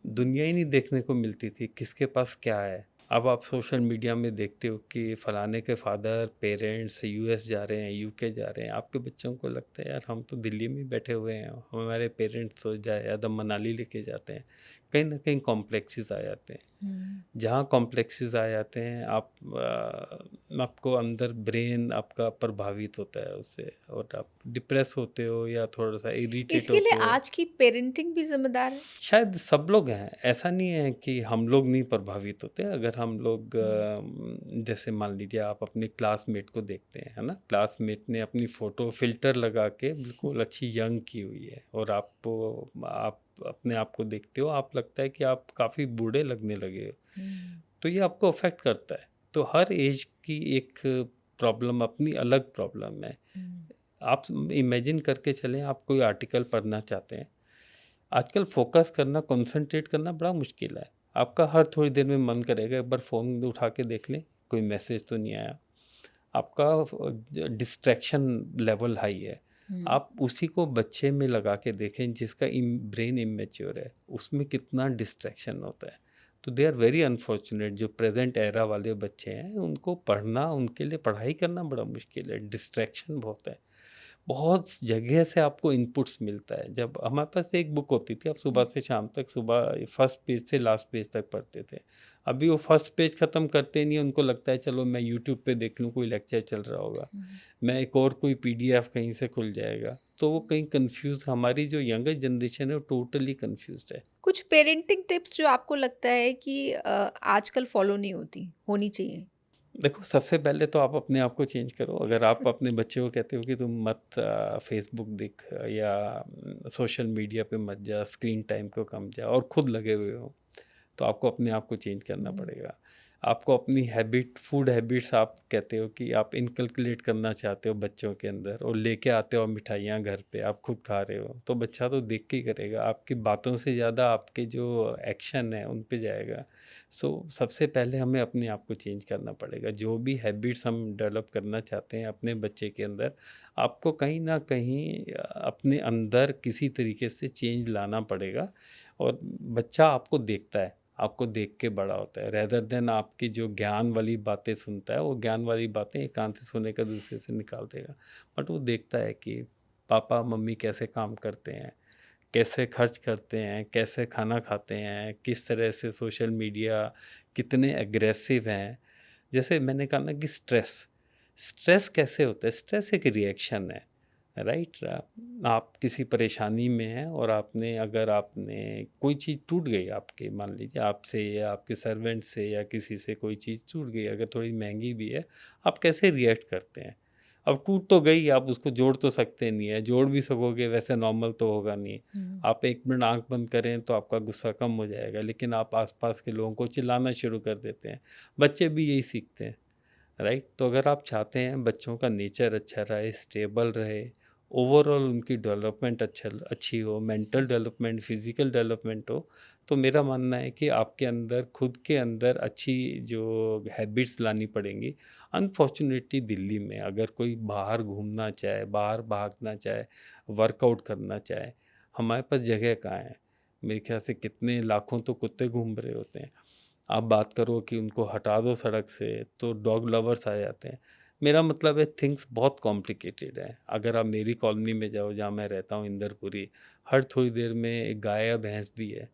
दुनिया ही नहीं देखने को मिलती थी किसके पास क्या है। अब आप सोशल मीडिया में देखते हो कि फलाने के फादर पेरेंट्स यूएस जा रहे हैं, यूके जा रहे हैं। आपके बच्चों को लगता है यार हम तो दिल्ली में बैठे हुए हैं, हमारे पेरेंट्स सोच जाए या तो मनाली लेके जाते हैं। कहीं ना कहीं कॉम्प्लेक्सेस आ जाते हैं। जहाँ कॉम्प्लेक्सेस आ जाते हैं, आपको अंदर ब्रेन आपका प्रभावित होता है उससे, और आप डिप्रेस होते हो या थोड़ा सा इरिटेट इसके लिए होते हो। आज की पेरेंटिंग भी जिम्मेदार है। शायद सब लोग हैं, ऐसा नहीं है कि हम लोग नहीं प्रभावित होते। अगर हम लोग जैसे मान लीजिए आप अपने क्लासमेट को देखते हैं, है ना, क्लासमेट ने अपनी फ़ोटो फ़िल्टर लगा के बिल्कुल अच्छी यंग की हुई है, और आप अपने आप को देखते हो, आप लगता है कि आप काफ़ी बूढ़े लगने लगे हो। तो ये आपको अफेक्ट करता है। तो हर एज की एक प्रॉब्लम अपनी अलग प्रॉब्लम है। आप इमेजिन करके चलें, आप कोई आर्टिकल पढ़ना चाहते हैं, आजकल फोकस करना, कंसंट्रेट करना बड़ा मुश्किल है। आपका हर थोड़ी देर में मन करेगा एक बार फ़ोन उठा के देख लें, कोई मैसेज तो नहीं आया। आपका डिस्ट्रैक्शन लेवल हाई है। आप उसी को बच्चे में लगा के देखें जिसका ब्रेन इमेच्योर है, उसमें कितना डिस्ट्रैक्शन होता है। तो दे आर वेरी अनफॉर्चुनेट, जो प्रेजेंट एरा वाले बच्चे हैं, उनको पढ़ना, उनके लिए पढ़ाई करना बड़ा मुश्किल है, डिस्ट्रैक्शन बहुत है। बहुत जगह से आपको इनपुट्स मिलता है। जब हमारे पास एक बुक होती थी, आप सुबह से शाम तक, सुबह फर्स्ट पेज से लास्ट पेज तक पढ़ते थे। अभी वो फर्स्ट पेज ख़त्म करते नहीं, उनको लगता है चलो मैं यूट्यूब पे देख लूँ, कोई लेक्चर चल रहा होगा, मैं एक और कोई पीडीएफ कहीं से खुल जाएगा, तो वो कहीं कंफ्यूज। हमारी जो यंगर जनरेशन है वो टोटली कंफ्यूज्ड है। कुछ पेरेंटिंग टिप्स जो आपको लगता है कि आजकल फॉलो नहीं होनी चाहिए? देखो, सबसे पहले तो आप अपने आप को चेंज करो। अगर आप अपने बच्चे को कहते हो कि तुम मत फेसबुक देख या सोशल मीडिया पे मत जा, स्क्रीन टाइम को कम जा, और खुद लगे हुए हो, तो आपको अपने आप को चेंज करना पड़ेगा। आपको अपनी हैबिट, फूड हैबिट्स, आप कहते हो कि आप इनकलकुलेट करना चाहते हो बच्चों के अंदर, और लेके आते हो मिठाइयाँ घर पे, आप खुद खा रहे हो, तो बच्चा तो देख के ही करेगा। आपकी बातों से ज़्यादा आपके जो एक्शन है उन पे जाएगा। सो सबसे पहले हमें अपने आप को चेंज करना पड़ेगा। जो भी हैबिट्स हम डेवलप करना चाहते हैं अपने बच्चे के अंदर, आपको कहीं ना कहीं अपने अंदर किसी तरीके से चेंज लाना पड़ेगा। और बच्चा आपको देखता है, आपको देख के बड़ा होता है, रेदर देन आपकी जो ज्ञान वाली बातें सुनता है। वो ज्ञान वाली बातें एक कान से सुने का दूसरे से निकाल देगा, बट वो देखता है कि पापा मम्मी कैसे काम करते हैं, कैसे खर्च करते हैं, कैसे खाना खाते हैं, किस तरह से सोशल मीडिया, कितने एग्रेसिव हैं। जैसे मैंने कहा ना कि स्ट्रेस कैसे होता है। स्ट्रेस एक रिएक्शन है, राइट। आप किसी परेशानी में हैं और आपने कोई चीज़ टूट गई आपके, मान लीजिए आपसे या आपके सर्वेंट से या किसी से कोई चीज़ टूट गई, अगर थोड़ी महंगी भी है, आप कैसे रिएक्ट करते हैं। अब टूट तो गई, आप उसको जोड़ तो सकते नहीं है, जोड़ भी सकोगे वैसे नॉर्मल तो होगा नहीं। आप एक मिनट आंख बंद करें तो आपका गुस्सा कम हो जाएगा, लेकिन आप आसपास के लोगों को चिल्लाना शुरू कर देते हैं। बच्चे भी यही सीखते हैं, राइट। तो अगर आप चाहते हैं बच्चों का नेचर अच्छा रहे, स्टेबल रहे, ओवरऑल उनकी डेवलपमेंट अच्छी हो, मेंटल डेवलपमेंट, फिजिकल डेवलपमेंट हो, तो मेरा मानना है कि आपके अंदर, खुद के अंदर अच्छी जो हैबिट्स लानी पड़ेंगी। अनफॉर्चुनेटली दिल्ली में अगर कोई बाहर घूमना चाहे, बाहर भागना चाहे, वर्कआउट करना चाहे, हमारे पास जगह कहाँ है। मेरे ख्याल से कितने लाखों तो कुत्ते घूम रहे होते हैं। आप बात करो कि उनको हटा दो सड़क से, तो डॉग लवर्स आ जाते हैं। मेरा मतलब है थिंग्स बहुत कॉम्प्लिकेटेड है। अगर आप मेरी कॉलोनी में जाओ, जहाँ मैं रहता हूँ, इंदरपुरी, हर थोड़ी देर में एक गाय या भैंस भी है।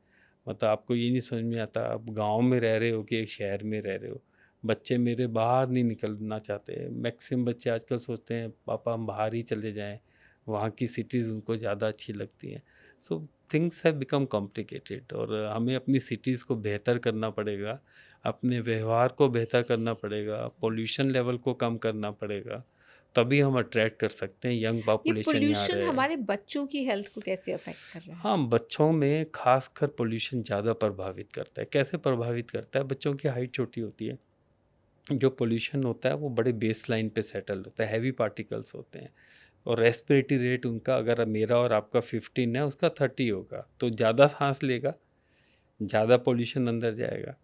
मतलब आपको ये नहीं समझ में आता आप गांव में रह रहे हो कि एक शहर में रह रहे हो। बच्चे मेरे बाहर नहीं निकलना चाहते। मैक्सिमम बच्चे आजकल सोचते हैं पापा हम बाहर ही चले जाएं, वहाँ की सिटीज़ उनको ज़्यादा अच्छी लगती हैं। So things have become complicated, और हमें अपनी सिटीज़ को बेहतर करना पड़ेगा, अपने व्यवहार को बेहतर करना पड़ेगा, पोल्यूशन लेवल को कम करना पड़ेगा, तभी हम अट्रैक्ट कर सकते हैं यंग ये पॉपुलेशन यहाँ पोल्यूशन रहे। हमारे बच्चों की हेल्थ को कैसे अफेक्ट कर रहा है? हाँ, बच्चों में खासकर पोल्यूशन ज़्यादा प्रभावित करता है। कैसे प्रभावित करता है? बच्चों की हाइट छोटी होती है, जो पोल्यूशन होता है वो बड़े बेस लाइन पे सेटल होता है, हैवी पार्टिकल्स होते हैं, और रेस्पिरेटरी रेट उनका, अगर मेरा और आपका 15 है, उसका 30 होगा, तो ज़्यादा सांस लेगा, ज़्यादा पोल्यूशन अंदर जाएगा।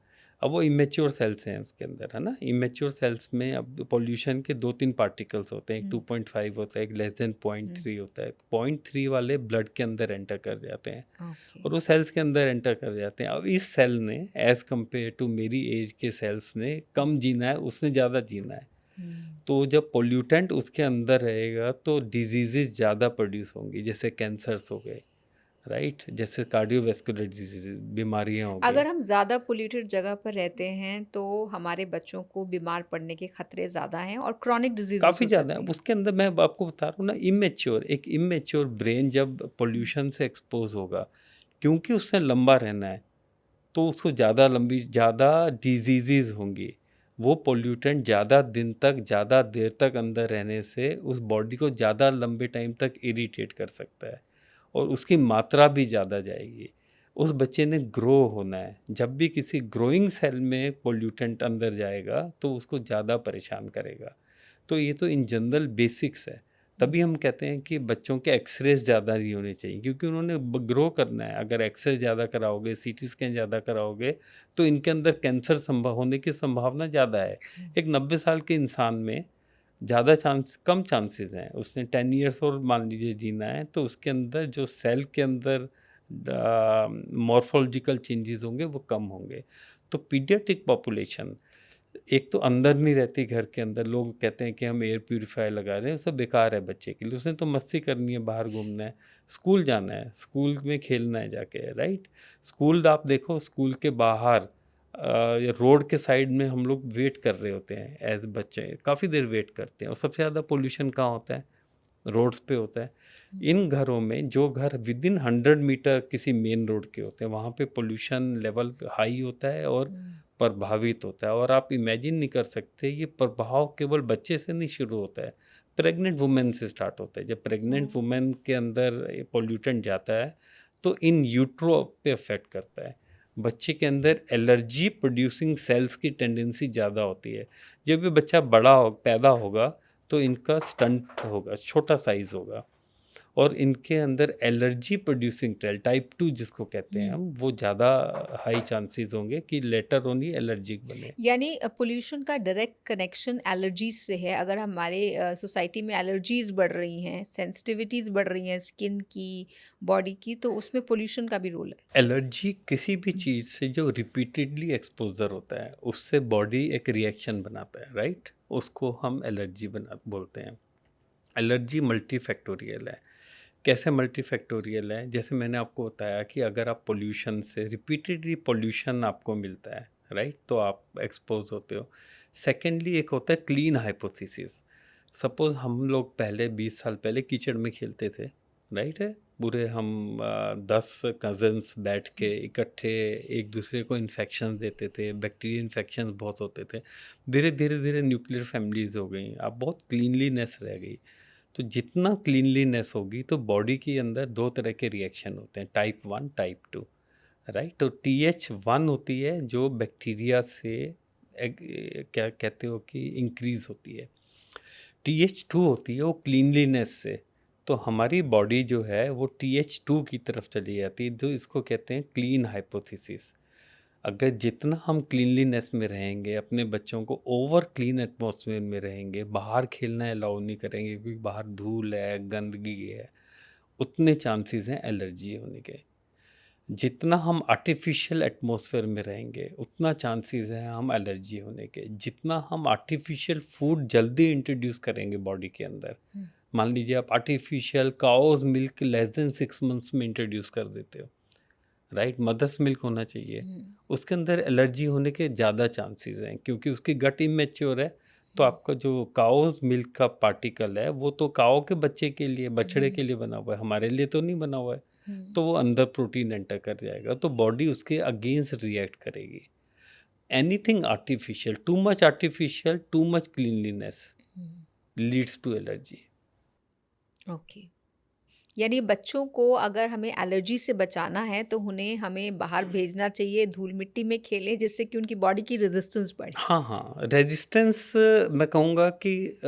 अब वो इमेच्योर सेल्स हैं उसके अंदर, है ना। इमेच्योर सेल्स में अब पोल्यूशन के 2-3 पार्टिकल्स होते हैं, एक 2.5 होता है, एक लेस देन 0.3 होता है। 0.3 वाले ब्लड के अंदर एंटर कर जाते हैं, ओके। और वो सेल्स के अंदर एंटर कर जाते हैं। अब इस सेल ने एज़ कम्पेयर टू मेरी एज के सेल्स ने कम जीना है, उसने ज़्यादा जीना है। तो जब पोल्यूटेंट उसके अंदर रहेगा तो डिजीज़ ज़्यादा प्रोड्यूस होंगी, जैसे कैंसर्स हो गए, राइट, जैसे कार्डियोवैस्कुलर डिजीज़, बीमारियाँ हो अगर गई। हम ज़्यादा पोल्यूटेड जगह पर रहते हैं तो हमारे बच्चों को बीमार पड़ने के खतरे ज़्यादा हैं और क्रॉनिक डिजीजेस काफ़ी हो ज़्यादा है सकते हैं। उसके अंदर। मैं आपको बता रहा हूँ ना, एक इमेच्योर ब्रेन जब पोल्यूशन से एक्सपोज होगा, क्योंकि उससे लंबा रहना है, तो उसको ज़्यादा डिजीज़ होंगी। वो पोल्यूटेंट ज़्यादा दिन तक, ज़्यादा देर तक अंदर रहने से उस बॉडी को ज़्यादा लंबे टाइम तक इरिटेट कर सकता है, और उसकी मात्रा भी ज़्यादा जाएगी। उस बच्चे ने ग्रो होना है, जब भी किसी ग्रोइंग सेल में पोल्यूटेंट अंदर जाएगा तो उसको ज़्यादा परेशान करेगा। तो ये तो इन जनरल बेसिक्स है। तभी हम कहते हैं कि बच्चों के एक्सरेज ज़्यादा नहीं होने चाहिए, क्योंकि उन्होंने ग्रो करना है। अगर एक्सरे ज़्यादा कराओगे, सीटी स्कैन ज़्यादा कराओगे, तो इनके अंदर कैंसर संभव होने की संभावना ज़्यादा है। एक 90 साल के इंसान में ज़्यादा कम चांसेस हैं। उसने 10 ईयर्स और मान लीजिए जीना है, तो उसके अंदर जो सेल के अंदर मॉर्फोलॉजिकल चेंजेस होंगे वो कम होंगे। तो पीडियाट्रिक पॉपुलेशन एक तो अंदर नहीं रहती, घर के अंदर लोग कहते हैं कि हम एयर प्यूरीफायर लगा रहे हैं, सब बेकार है बच्चे के लिए। उसने तो मस्ती करनी है, बाहर घूमना है, स्कूल जाना है, स्कूल में खेलना है जाके, राइट। स्कूल आप देखो, स्कूल के बाहर रोड के साइड में हम लोग वेट कर रहे होते हैं एज बच्चे, काफ़ी देर वेट करते हैं। और सबसे ज़्यादा पोल्यूशन कहाँ होता है? रोड्स पे होता है। इन घरों में जो घर विद इन 100 मीटर किसी मेन रोड के होते हैं, वहाँ पे पोल्यूशन लेवल हाई होता है और प्रभावित होता है। और आप इमेजिन नहीं कर सकते, ये प्रभाव केवल बच्चे से नहीं शुरू होता है, प्रेग्नेंट वुमेन से स्टार्ट होता है। जब प्रेग्नेंट वुमेन के अंदर पोल्यूटेंट जाता है तो इन यूट्रो पे अफेक्ट करता है। बच्चे के अंदर एलर्जी प्रोड्यूसिंग सेल्स की टेंडेंसी ज़्यादा होती है। जब ये बच्चा पैदा होगा तो इनका स्टंट होगा, छोटा साइज़ होगा, और इनके अंदर एलर्जी प्रोड्यूसिंग सेल टाइप 2 जिसको कहते हैं हम, वो ज़्यादा हाई चांसेस होंगे कि लेटर ऑन ही एलर्जिक बने। यानी पोल्यूशन का डायरेक्ट कनेक्शन एलर्जीज से है। अगर हमारे सोसाइटी में एलर्जीज बढ़ रही हैं, सेंसिटिविटीज़ बढ़ रही हैं स्किन की, बॉडी की, तो उसमें पोल्यूशन का भी रोल है। एलर्जी किसी भी चीज़ से जो रिपीटेडली एक्सपोजर होता है, उससे बॉडी एक रिएक्शन बनाता है, राइट। उसको हम एलर्जी बोलते हैं। एलर्जी मल्टीफैक्टोरियल है। कैसे मल्टीफैक्टोरियल है? जैसे मैंने आपको बताया कि अगर आप पोल्यूशन से रिपीटेडली पोल्यूशन आपको मिलता है, राइट, तो आप एक्सपोज होते हो। सेकेंडली एक होता है क्लीन हाइपोथेसिस। सपोज हम लोग पहले 20 साल पहले कीचड़ में खेलते थे, राइट है, पूरे हम 10 कज़न्स बैठ के इकट्ठे एक दूसरे को इन्फेक्शन देते थे, बैक्टीरियल इन्फेक्शन बहुत होते थे। धीरे धीरे धीरे न्यूक्लियर फैमिलीज़ हो गई, अब बहुत क्लीनलीनेस रह गई। तो जितना क्लीनलीनेस होगी तो बॉडी के अंदर दो तरह के रिएक्शन होते हैं, टाइप 1 टाइप 2, राइट। तो TH1 होती है जो बैक्टीरिया से क्या कहते हो कि इंक्रीज होती है। TH2 होती है वो क्लीनलीनेस से। तो हमारी बॉडी जो है वो TH2 की तरफ चली जाती है, जो इसको कहते हैं क्लीन हाइपोथेसिस। अगर जितना हम क्लीनलीनेस में रहेंगे, अपने बच्चों को ओवर क्लीन एटमॉस्फेयर में रहेंगे, बाहर खेलना अलाउ नहीं करेंगे क्योंकि बाहर धूल है, गंदगी है, उतने चांसेस हैं एलर्जी होने के। जितना हम आर्टिफिशियल एटमॉस्फेयर में रहेंगे, उतना चांसेस है हम एलर्जी होने के। जितना हम आर्टिफिशियल फूड जल्दी इंट्रोड्यूस करेंगे बॉडी के अंदर, मान लीजिए आप artificial cow's milk less than 6 months में इंट्रोड्यूस कर देते हो, राइट, मदर्स मिल्क होना चाहिए, उसके अंदर एलर्जी होने के ज़्यादा चांसेस हैं क्योंकि उसकी गट इमेच्योर है। तो आपका जो काउज मिल्क का पार्टिकल है वो तो काओ के बच्चे के लिए, बछड़े के लिए बना हुआ है, हमारे लिए तो नहीं बना हुआ है। तो वो अंदर प्रोटीन एंटर कर जाएगा, तो बॉडी उसके अगेंस्ट रिएक्ट करेगी। Anything artificial, too much cleanliness leads to allergy. Okay, यानी बच्चों को अगर हमें एलर्जी से बचाना है तो उन्हें हमें बाहर भेजना चाहिए, धूल मिट्टी में खेलें, जिससे कि उनकी बॉडी की रेजिस्टेंस बढ़े। हाँ हाँ, रेजिस्टेंस मैं कहूँगा कि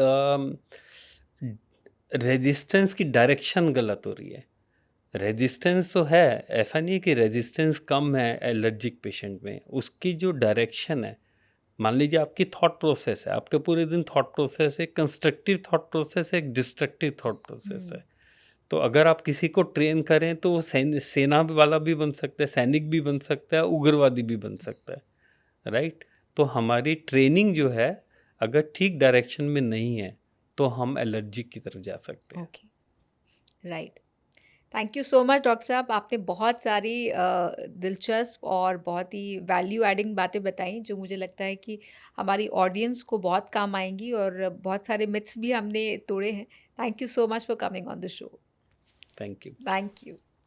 रेजिस्टेंस की डायरेक्शन गलत हो रही है। रेजिस्टेंस तो है, ऐसा नहीं है कि रेजिस्टेंस कम है एलर्जिक पेशेंट में, उसकी जो डायरेक्शन है। मान लीजिए आपकी थॉट प्रोसेस है, आपके पूरे दिन थॉट प्रोसेस है, कंस्ट्रक्टिव थॉट प्रोसेस है, एक डिस्ट्रक्टिव थॉट प्रोसेस है। तो अगर आप किसी को ट्रेन करें तो वो सेना वाला भी बन सकता है, सैनिक भी बन सकता है, उग्रवादी भी बन सकता है, राइट। तो हमारी ट्रेनिंग जो है अगर ठीक डायरेक्शन में नहीं है तो हम एलर्जी की तरफ जा सकते हैं। Okay, right. Thank you so much doctor साहब, आपने बहुत सारी दिलचस्प और बहुत ही वैल्यू एडिंग बातें बताई जो मुझे लगता है कि हमारी ऑडियंस को बहुत काम आएंगी, और बहुत सारे मिथ्स भी हमने तोड़े हैं। Thank you so much for coming on the show. Thank you. Thank you.